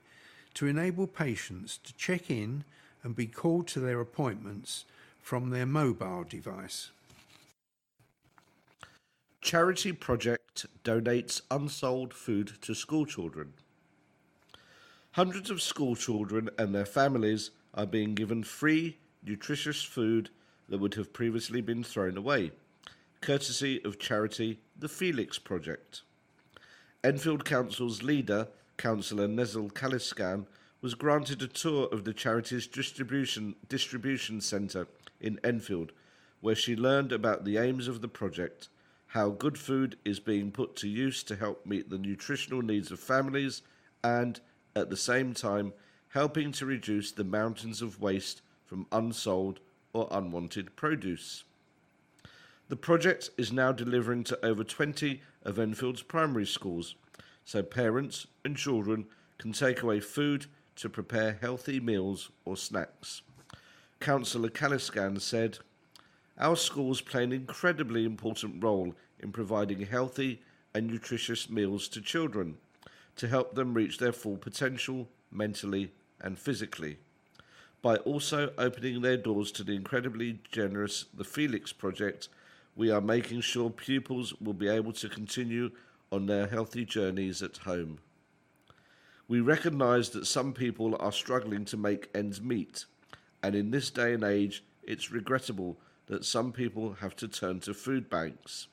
to enable patients to check in and be called to their appointments from their mobile device. Charity Project donates unsold food to school children. Hundreds of school children and their families are being given free, nutritious food that would have previously been thrown away, courtesy of charity the Felix Project. Enfield Council's leader, councillor Nezel Kaliskan, was granted a tour of the charity's distribution centre in Enfield, where she learned about the aims of the project, how good food is being put to use to help meet the nutritional needs of families, and, at the same time, helping to reduce the mountains of waste from unsold or unwanted produce. The project is now delivering to over 20 of Enfield's primary schools, so parents and children can take away food to prepare healthy meals or snacks. Councillor Kaliskan said, "Our schools play an incredibly important role in providing healthy and nutritious meals to children to help them reach their full potential mentally and physically. By also opening their doors to the incredibly generous The Felix Project, we are making sure pupils will be able to continue on their healthy journeys at home. We recognise that some people are struggling to make ends meet, and in this day and age, it's regrettable that some people have to turn to food banks.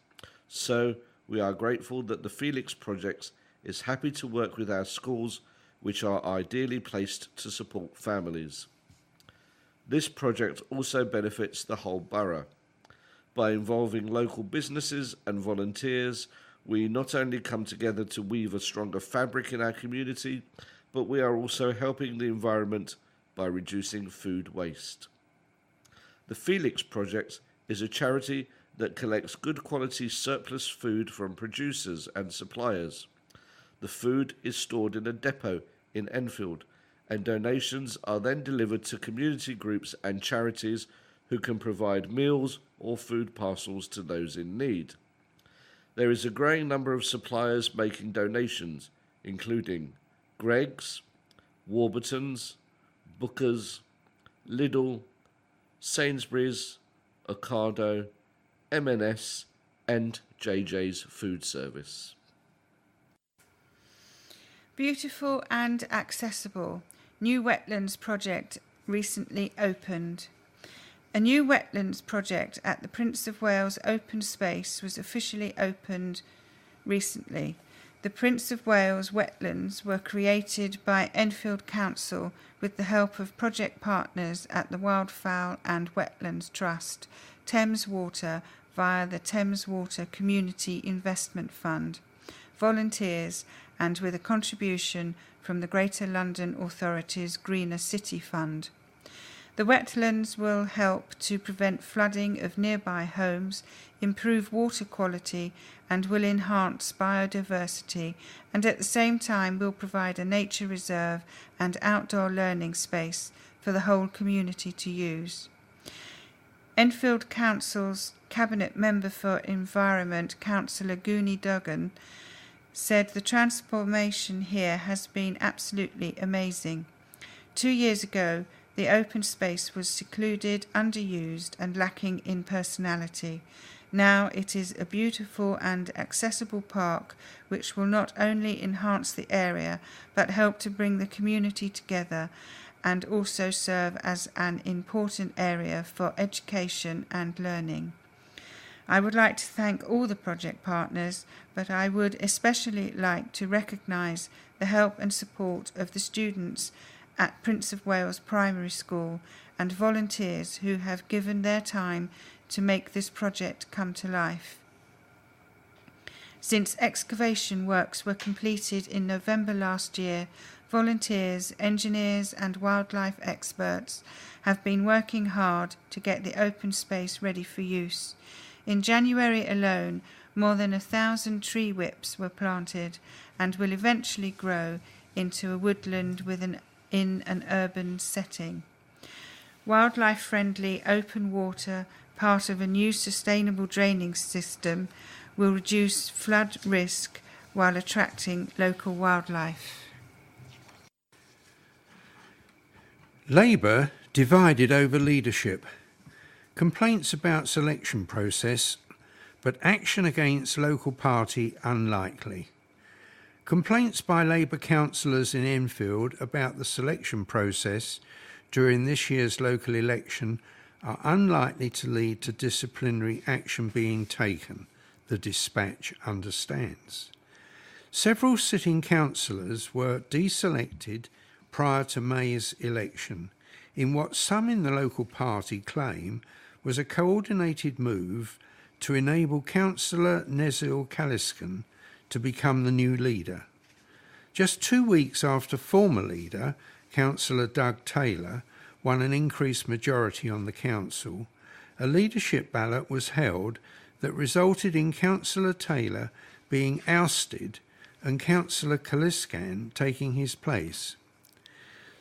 So, we are grateful that the Felix Project is happy to work with our schools, which are ideally placed to support families. This project also benefits the whole borough. By involving local businesses and volunteers, we not only come together to weave a stronger fabric in our community, but we are also helping the environment by reducing food waste. The Felix Project is a charity that collects good quality surplus food from producers and suppliers. The food is stored in a depot in Enfield, and donations are then delivered to community groups and charities who can provide meals or food parcels to those in need. There is a growing number of suppliers making donations, including Greggs, Warburton's, Booker's, Lidl, Sainsbury's, Ocado, M&S and JJ's Food Service. Beautiful and accessible. New Wetlands project recently opened. A new wetlands project at the Prince of Wales Open Space was officially opened recently. The Prince of Wales wetlands were created by Enfield Council with the help of project partners at the Wildfowl and Wetlands Trust, Thames Water via the Thames Water Community Investment Fund, volunteers, and with a contribution from the Greater London Authority's Greener City Fund. The wetlands will help to prevent flooding of nearby homes, improve water quality, and will enhance biodiversity, and at the same time will provide a nature reserve and outdoor learning space for the whole community to use. Enfield Council's Cabinet Member for Environment, Councillor Goonie Duggan, said the transformation here has been absolutely amazing. 2 years ago, the open space was secluded, underused and lacking in personality. Now it is a beautiful and accessible park which will not only enhance the area but help to bring the community together and also serve as an important area for education and learning. I would like to thank all the project partners, but I would especially like to recognise the help and support of the students at Prince of Wales Primary School and volunteers who have given their time to make this project come to life. Since excavation works were completed in November last year, volunteers, engineers and wildlife experts have been working hard to get the open space ready for use. In January alone, more than 1,000 tree whips were planted and will eventually grow into a woodland in an urban setting. Wildlife-friendly open water, part of a new sustainable draining system, will reduce flood risk while attracting local wildlife. Labour divided over leadership. Complaints about selection process, but action against local party unlikely. Complaints by Labour councillors in Enfield about the selection process during this year's local election are unlikely to lead to disciplinary action being taken, the Dispatch understands. Several sitting councillors were deselected prior to May's election in what some in the local party claim was a coordinated move to enable Councillor Nezil Kaliskan to become the new leader. Just 2 weeks after former leader, Councillor Doug Taylor, won an increased majority on the council, a leadership ballot was held that resulted in Councillor Taylor being ousted and Councillor Kaliskan taking his place.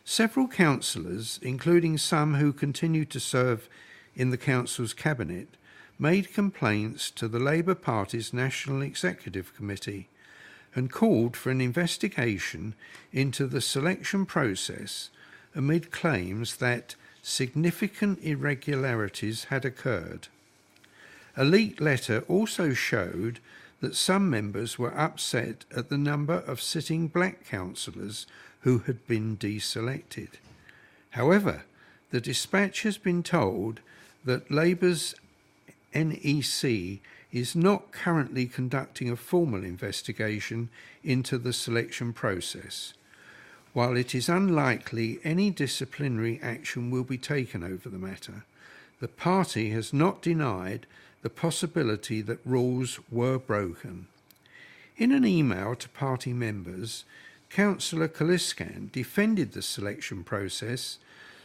Several councillors, including some who continued to serve in the council's cabinet, made complaints to the Labour Party's National Executive Committee and called for an investigation into the selection process amid claims that significant irregularities had occurred. A leaked letter also showed that some members were upset at the number of sitting black councillors who had been deselected. However, the Dispatch has been told that Labour's NEC is not currently conducting a formal investigation into the selection process. While it is unlikely any disciplinary action will be taken over the matter, the party has not denied the possibility that rules were broken. In an email to party members, Councillor Kaliskan defended the selection process,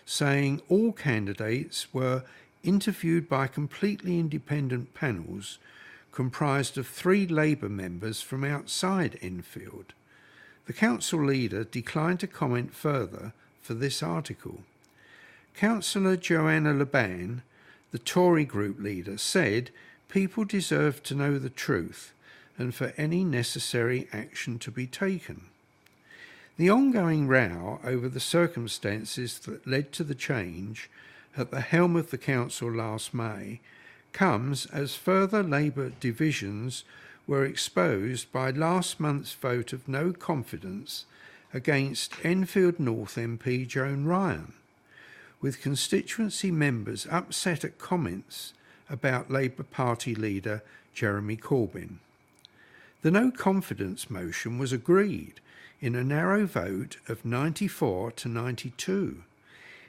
saying all candidates were interviewed by completely independent panels comprised of 3 Labour members from outside Enfield. The council leader declined to comment further for this article. Councillor Joanna Laban, the Tory group leader, said people deserve to know the truth and for any necessary action to be taken. The ongoing row over the circumstances that led to the change at the helm of the council last May comes as further Labour divisions were exposed by last month's vote of no confidence against Enfield North MP Joan Ryan, with constituency members upset at comments about Labour Party leader Jeremy Corbyn. The no confidence motion was agreed in a narrow vote of 94 to 92.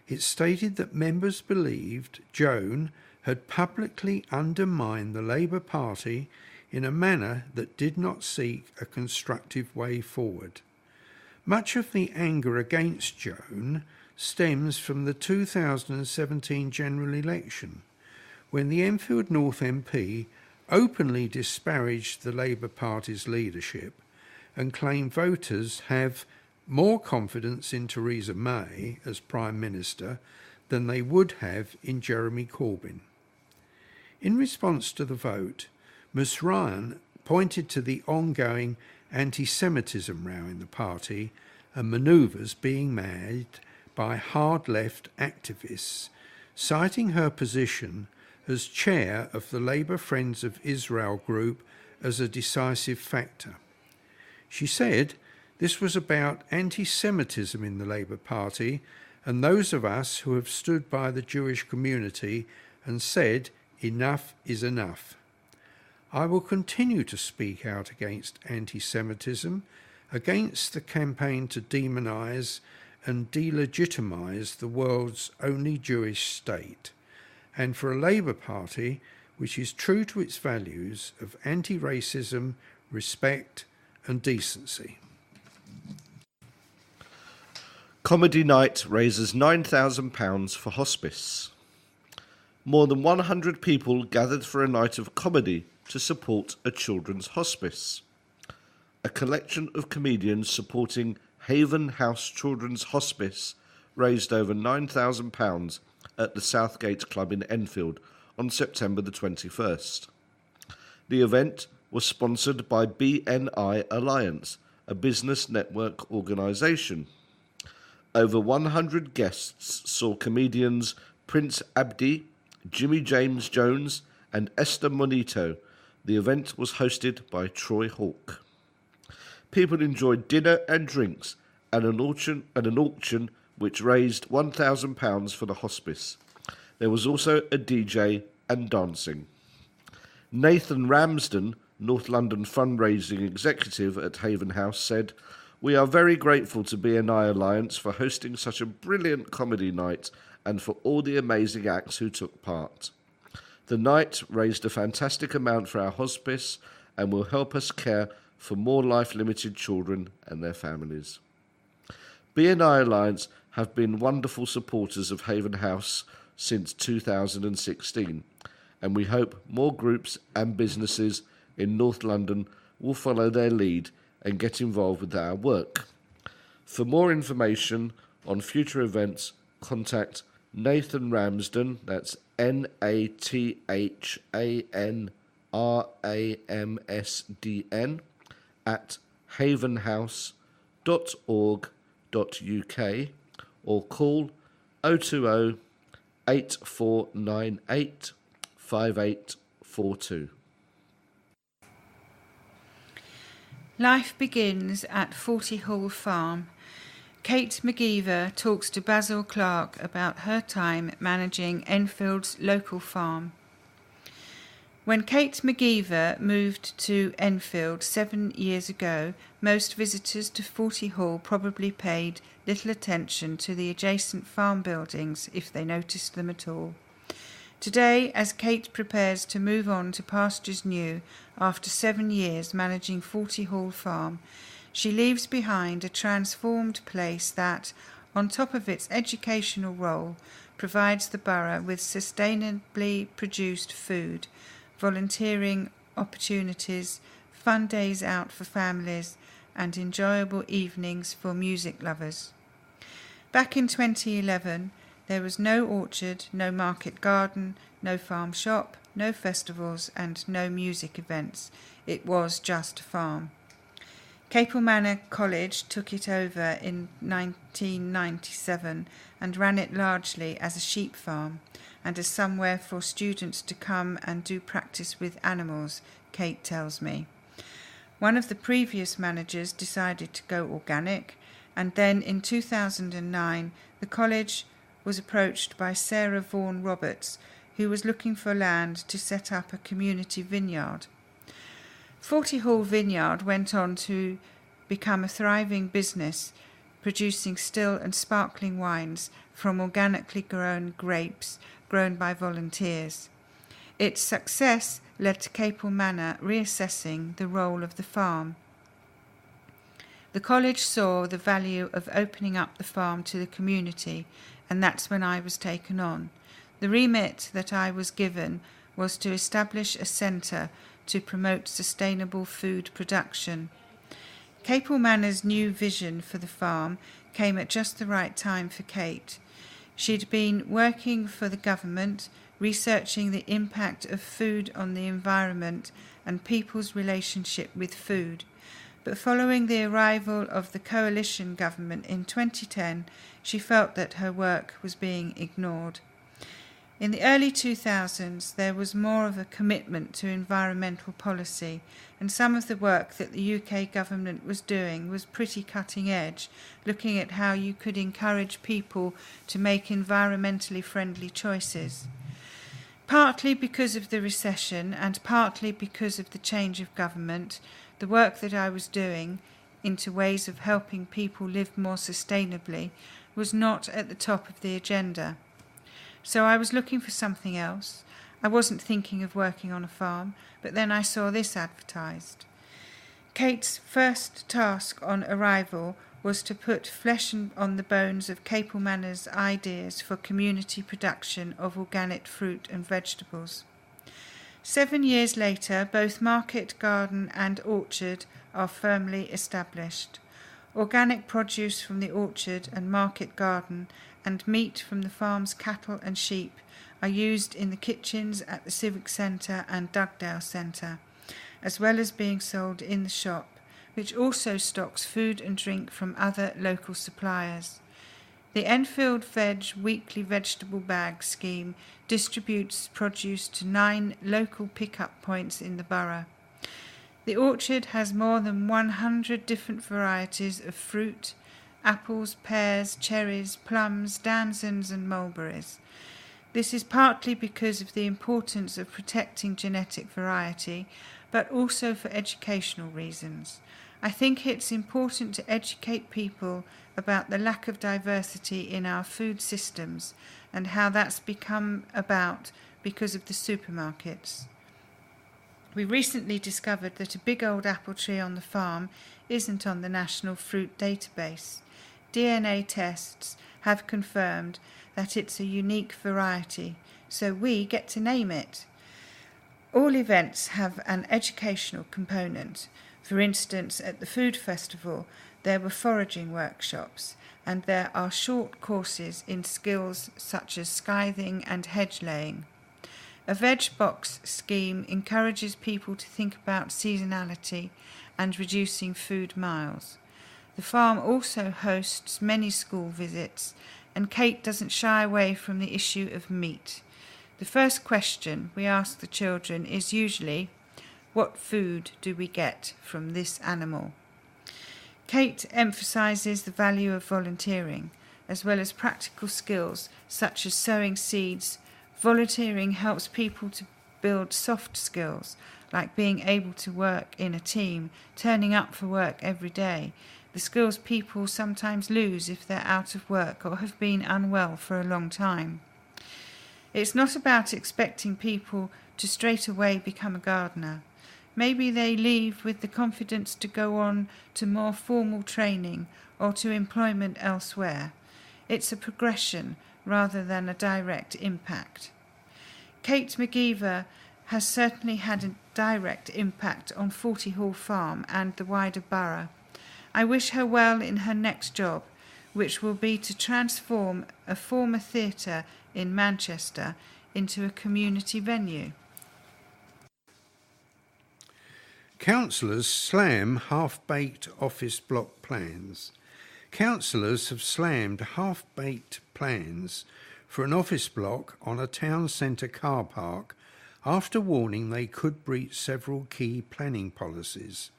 It stated that members believed Joan had publicly undermined the Labour Party in a manner that did not seek a constructive way forward. Much of the anger against Joan stems from the 2017 general election, when the Enfield North MP openly disparaged the Labour Party's leadership and claimed voters have more confidence in Theresa May as Prime Minister than they would have in Jeremy Corbyn. In response to the vote, Ms Ryan pointed to the ongoing anti-Semitism row in the party and manoeuvres being made by hard left activists, citing her position as chair of the Labour Friends of Israel group as a decisive factor. She said this was about anti-Semitism in the Labour Party and those of us who have stood by the Jewish community and said enough is enough. I will continue to speak out against anti-Semitism, against the campaign to demonise and delegitimise the world's only Jewish state, and for a Labour Party which is true to its values of anti-racism, respect and decency. Comedy night raises £9,000 for Hospice. More than 100 people gathered for a night of comedy to support a children's hospice. A collection of comedians supporting Haven House Children's Hospice raised over £9,000 at the Southgate Club in Enfield on September the 21st. The event was sponsored by BNI Alliance, a business network organisation. Over 100 guests saw comedians Prince Abdi, Jimmy James Jones and Esther Monito. The event was hosted by Troy Hawke. People enjoyed dinner and drinks and an auction which raised £1,000 for the hospice. There was also a DJ and dancing. Nathan Ramsden, North London fundraising executive at Haven House, said, "We are very grateful to BNI Alliance for hosting such a brilliant comedy night and for all the amazing acts who took part. The night raised a fantastic amount for our hospice and will help us care for more life-limited children and their families." BNI Alliance have been wonderful supporters of Haven House since 2016, and we hope more groups and businesses in North London will follow their lead and get involved with our work. For more information on future events, contact Nathan Ramsden, that's NathanRamsden, at havenhouse.org.uk or call 020 8498 5842. Life begins at 40 Hall Farm. Kate McGeever talks to Basil Clark about her time managing Enfield's local farm. When Kate McGeever moved to Enfield 7 years ago, most visitors to 40 Hall probably paid little attention to the adjacent farm buildings, if they noticed them at all. Today, as Kate prepares to move on to pastures new after 7 years managing 40 Hall Farm, she leaves behind a transformed place that, on top of its educational role, provides the borough with sustainably produced food, volunteering opportunities, fun days out for families, and enjoyable evenings for music lovers. Back in 2011, there was no orchard, no market garden, no farm shop, no festivals, and no music events. It was just a farm. Capel Manor College took it over in 1997 and ran it largely as a sheep farm and as somewhere for students to come and do practice with animals, Kate tells me. One of the previous managers decided to go organic, and then in 2009 the college was approached by Sarah Vaughan Roberts, who was looking for land to set up a community vineyard. 40 Hall Vineyard went on to become a thriving business, producing still and sparkling wines from organically grown grapes grown by volunteers. Its success led to Capel Manor reassessing the role of the farm. The college saw the value of opening up the farm to the community, and that's when I was taken on. The remit that I was given was to establish a centre to promote sustainable food production. Capel Manor's new vision for the farm came at just the right time for Kate. She'd been working for the government, researching the impact of food on the environment and people's relationship with food. But following the arrival of the coalition government in 2010, she felt that her work was being ignored. In the early 2000s, there was more of a commitment to environmental policy, and some of the work that the UK government was doing was pretty cutting edge, looking at how you could encourage people to make environmentally friendly choices. Partly because of the recession and partly because of the change of government, the work that I was doing into ways of helping people live more sustainably was not at the top of the agenda. So I was looking for something else. I wasn't thinking of working on a farm, but then I saw this advertised. Kate's first task on arrival was to put flesh on the bones of Capel Manor's ideas for community production of organic fruit and vegetables. 7 years later, both market, garden and orchard are firmly established. Organic produce from the orchard and market garden and meat from the farm's cattle and sheep are used in the kitchens at the Civic Centre and Dugdale Centre, as well as being sold in the shop, which also stocks food and drink from other local suppliers. The Enfield Veg weekly vegetable bag scheme distributes produce to 9 local pick-up points in the borough. The orchard has more than 100 different varieties of fruit, apples, pears, cherries, plums, damsons and mulberries. This is partly because of the importance of protecting genetic variety, but also for educational reasons. I think it's important to educate people about the lack of diversity in our food systems and how that's become about because of the supermarkets. We recently discovered that a big old apple tree on the farm isn't on the National Fruit Database. DNA tests have confirmed that it's a unique variety, so we get to name it. All events have an educational component. For instance, at the food festival, there were foraging workshops, and there are short courses in skills such as scything and hedge laying. A veg box scheme encourages people to think about seasonality and reducing food miles. The farm also hosts many school visits, and Kate doesn't shy away from the issue of meat. The first question we ask the children is usually, what food do we get from this animal? Kate emphasises the value of volunteering, as well as practical skills such as sowing seeds. Volunteering helps people to build soft skills, like being able to work in a team, turning up for work every day, the skills people sometimes lose if they're out of work or have been unwell for a long time. It's not about expecting people to straight away become a gardener. Maybe they leave with the confidence to go on to more formal training or to employment elsewhere. It's a progression rather than a direct impact. Kate McGeever has certainly had a direct impact on 40 Hall Farm and the wider borough. I wish her well in her next job, which will be to transform a former theatre in Manchester into a community venue. Councillors slam half-baked office block plans. Councillors have slammed half-baked plans for an office block on a town centre car park after warning they could breach several key planning policies.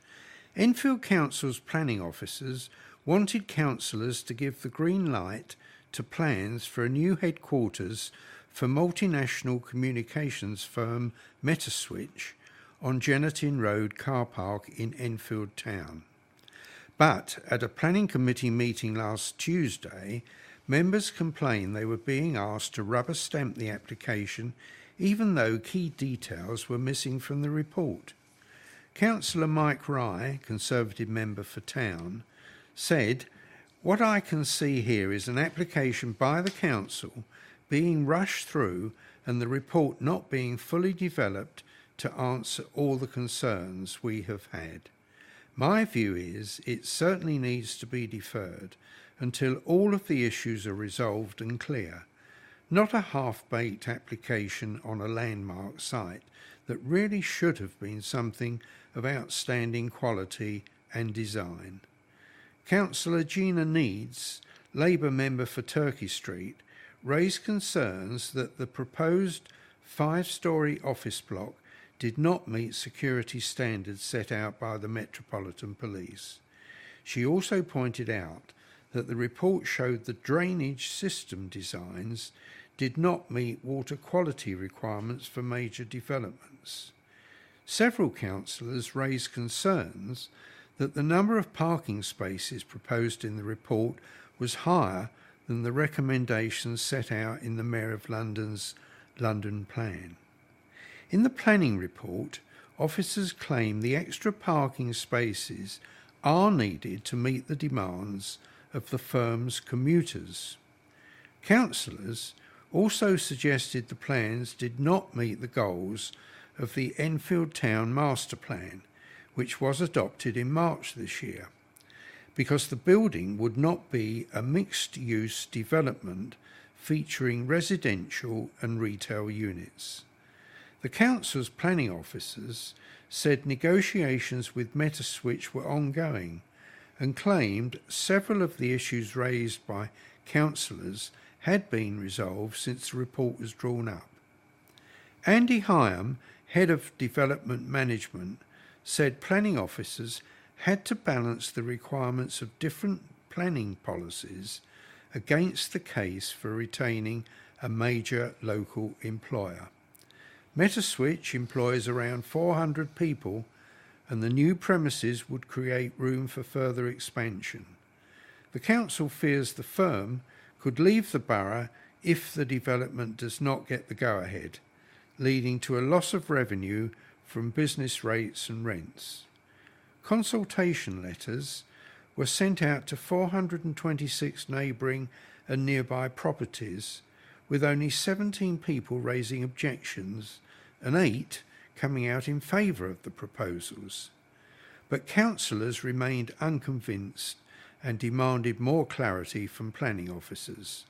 Enfield Council's planning officers wanted councillors to give the green light to plans for a new headquarters for multinational communications firm Metaswitch on Jennerton Road car park in Enfield Town. But at a planning committee meeting last Tuesday, members complained they were being asked to rubber stamp the application even though key details were missing from the report. Councillor Mike Rye, Conservative member for Town, said, "What I can see here is an application by the council being rushed through and the report not being fully developed to answer all the concerns we have had. My view is it certainly needs to be deferred until all of the issues are resolved and clear, not a half-baked application on a landmark site that really should have been something of outstanding quality and design." Councillor Gina Needs, Labour member for Turkey Street, raised concerns that the proposed 5-storey office block did not meet security standards set out by the Metropolitan Police. She also pointed out that the report showed the drainage system designs did not meet water quality requirements for major developments. Several councillors raised concerns that the number of parking spaces proposed in the report was higher than the recommendations set out in the Mayor of London's London Plan. In the planning report, officers claim the extra parking spaces are needed to meet the demands of the firm's commuters. Councillors also suggested the plans did not meet the goals of the Enfield Town Master Plan, which was adopted in March this year, because the building would not be a mixed-use development featuring residential and retail units. The council's planning officers said negotiations with Metaswitch were ongoing and claimed several of the issues raised by councillors had been resolved since the report was drawn up. Andy Hyam, Head of Development Management, said planning officers had to balance the requirements of different planning policies against the case for retaining a major local employer. Metaswitch employs around 400 people, and the new premises would create room for further expansion. The council fears the firm could leave the borough if the development does not get the go-ahead, leading to a loss of revenue from business rates and rents. Consultation letters were sent out to 426 neighbouring and nearby properties, with only 17 people raising objections and 8 coming out in favour of the proposals. But councillors remained unconvinced and demanded more clarity from planning officers.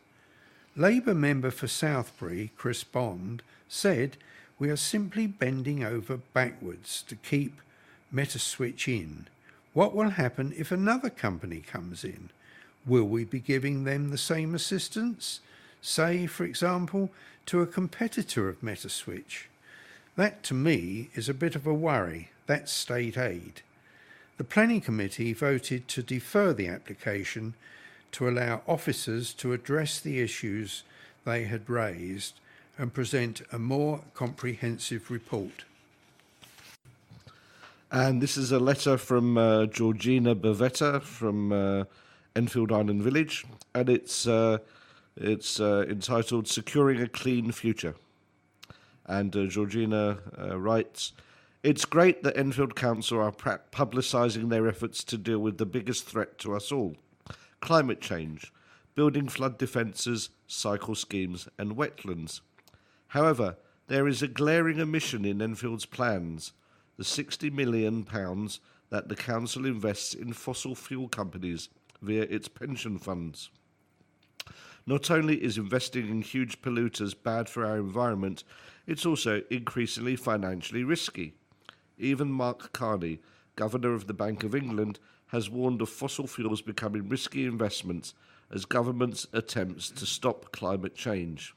Labour member for Southbury, Chris Bond, said, "We are simply bending over backwards to keep Metaswitch in. What will happen if another company comes in? Will we be giving them the same assistance? Say, for example, to a competitor of Metaswitch? That, to me, is a bit of a worry. That's state aid." The Planning Committee voted to defer the application to allow officers to address the issues they had raised and present a more comprehensive report. And this is a letter from Georgina Bavetta from Enfield Island Village, and it's entitled "Securing a Clean Future." And Georgina writes, "It's great that Enfield Council are publicising their efforts to deal with the biggest threat to us all: climate change, building flood defences, cycle schemes and wetlands. However, there is a glaring omission in Enfield's plans: the £60 million that the council invests in fossil fuel companies via its pension funds. Not only is investing in huge polluters bad for our environment, it's also increasingly financially risky. Even Mark Carney, Governor of the Bank of England, has warned of fossil fuels becoming risky investments as governments attempts to stop climate change.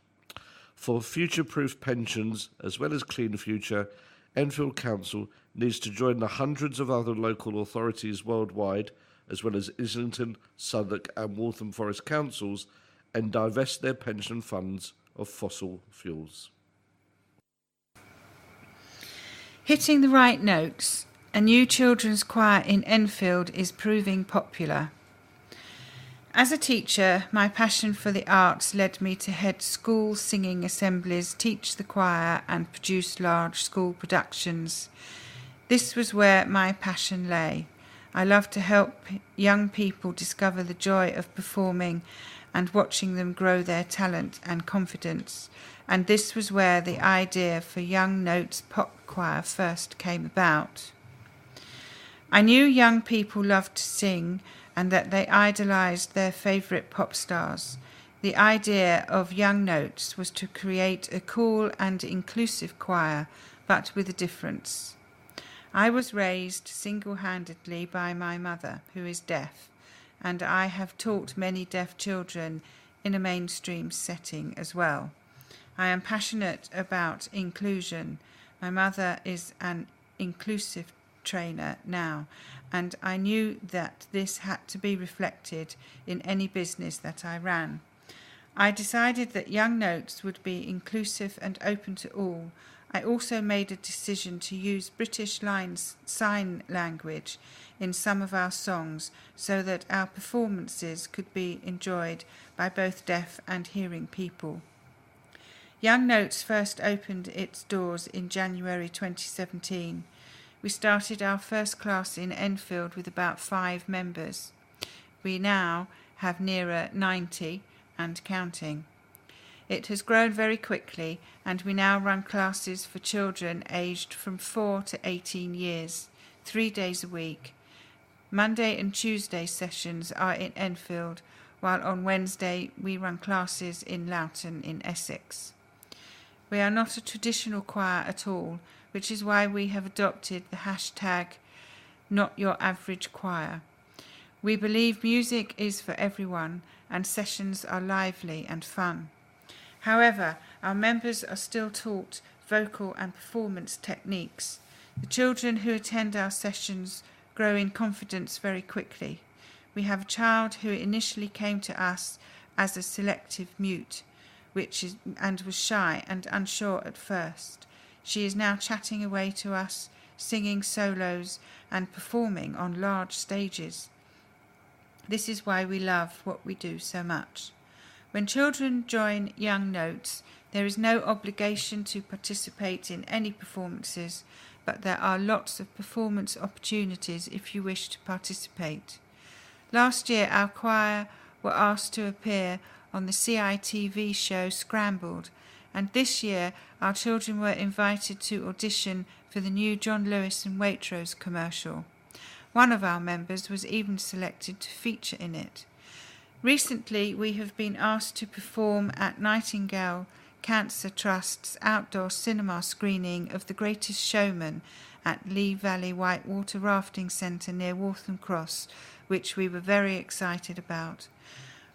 For future-proof pensions, as well as clean future, Enfield Council needs to join the hundreds of other local authorities worldwide, as well as Islington, Southwark and Waltham Forest councils, and divest their pension funds of fossil fuels." Hitting the right notes, a new children's choir in Enfield is proving popular. As a teacher, my passion for the arts led me to head school singing assemblies, teach the choir and produce large school productions. This was where my passion lay. I love to help young people discover the joy of performing and watching them grow their talent and confidence. And this was where the idea for Young Notes Pop Choir first came about. I knew young people loved to sing and that they idolised their favourite pop stars. The idea of Young Notes was to create a cool and inclusive choir, but with a difference. I was raised single-handedly by my mother, who is deaf, and I have taught many deaf children in a mainstream setting as well. I am passionate about inclusion. My mother is an inclusive trainer now, and I knew that this had to be reflected in any business that I ran. I decided that Young Notes would be inclusive and open to all. I also made a decision to use British Sign Language in some of our songs so that our performances could be enjoyed by both deaf and hearing people. Young Notes first opened its doors in January 2017. We started our first class in Enfield with about 5 members. We now have nearer 90 and counting. It has grown very quickly, and we now run classes for children aged from 4 to 18 years, 3 days a week. Monday and Tuesday sessions are in Enfield, while on Wednesday we run classes in Loughton in Essex. We are not a traditional choir at all, which is why we have adopted the hashtag #NotYourAverageChoir. We believe music is for everyone, and sessions are lively and fun. However, our members are still taught vocal and performance techniques. The children who attend our sessions grow in confidence very quickly. We have a child who initially came to us as a selective mute, and was shy and unsure at first. She is now chatting away to us, singing solos and performing on large stages. This is why we love what we do so much. When children join Young Notes, there is no obligation to participate in any performances, but there are lots of performance opportunities if you wish to participate. Last year, our choir were asked to appear on the CITV show Scrambled, and this year our children were invited to audition for the new John Lewis and Waitrose commercial. One of our members was even selected to feature in it. Recently, we have been asked to perform at Nightingale Cancer Trust's outdoor cinema screening of The Greatest Showman at Lee Valley Whitewater Rafting Centre near Waltham Cross, which we were very excited about.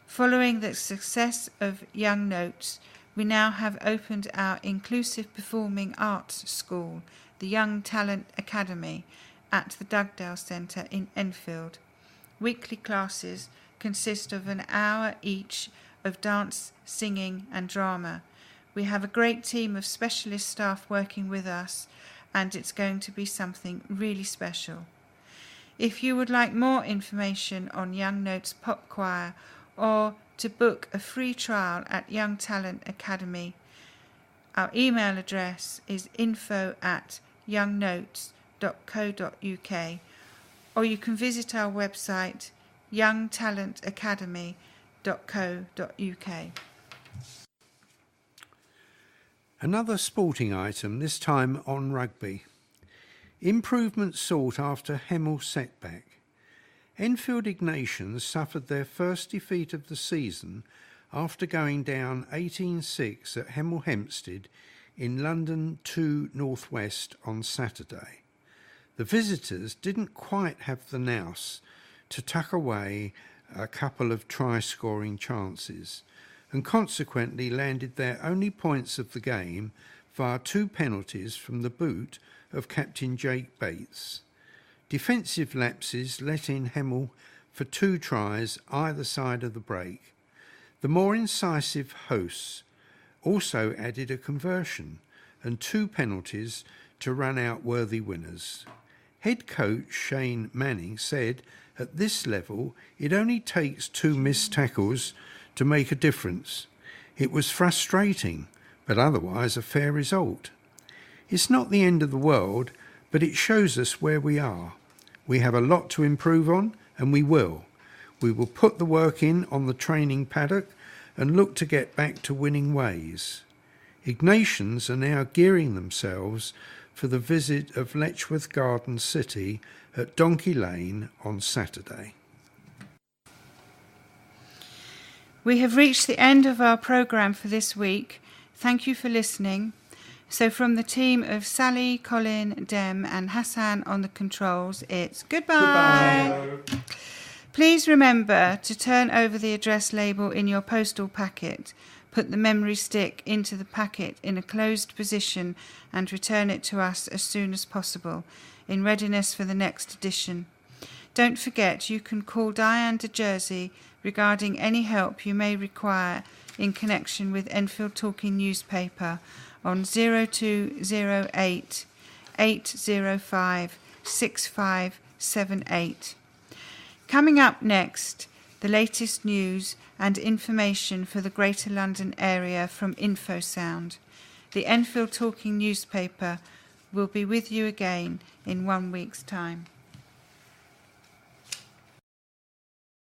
Following the success of Young Notes, we now have opened our inclusive performing arts school, the Young Talent Academy, at the Dugdale Centre in Enfield. Weekly classes consist of an hour each of dance, singing and drama. We have a great team of specialist staff working with us, and it's going to be something really special. If you would like more information on Young Notes Pop Choir, or to book a free trial at Young Talent Academy, our email address is info@youngnotes.co.uk, or you can visit our website youngtalentacademy.co.uk. Another sporting item, this time on rugby. Improvement sought after Hemel setback. Enfield Ignatians suffered their first defeat of the season after going down 18-6 at Hemel Hempstead in London 2 North West on Saturday. The visitors didn't quite have the nous to tuck away a couple of try-scoring chances, and consequently landed their only points of the game via 2 penalties from the boot of Captain Jake Bates. Defensive lapses let in Hemel for 2 tries either side of the break. The more incisive hosts also added a conversion and 2 penalties to run out worthy winners. Head coach Shane Manning said at this level it only takes 2 missed tackles to make a difference. It was frustrating, but otherwise a fair result. It's not the end of the world, but it shows us where we are. We have a lot to improve on, and we will. We will put the work in on the training paddock and look to get back to winning ways. Ignatians are now gearing themselves for the visit of Letchworth Garden City at Donkey Lane on Saturday. We have reached the end of our programme for this week. Thank you for listening. So from the team of Sally, Colin, Dem and Hassan on the controls, it's goodbye. Please remember to turn over the address label in your postal packet, put the memory stick into the packet in a closed position and return it to us as soon as possible, in readiness for the next edition. Don't forget you can call Diane de Jersey regarding any help you may require in connection with Enfield Talking newspaper on 0208 805 6578. Coming up next, the latest news and information for the Greater London area from InfoSound, the Enfield Talking newspaper We'll be with you again in 1 week's time.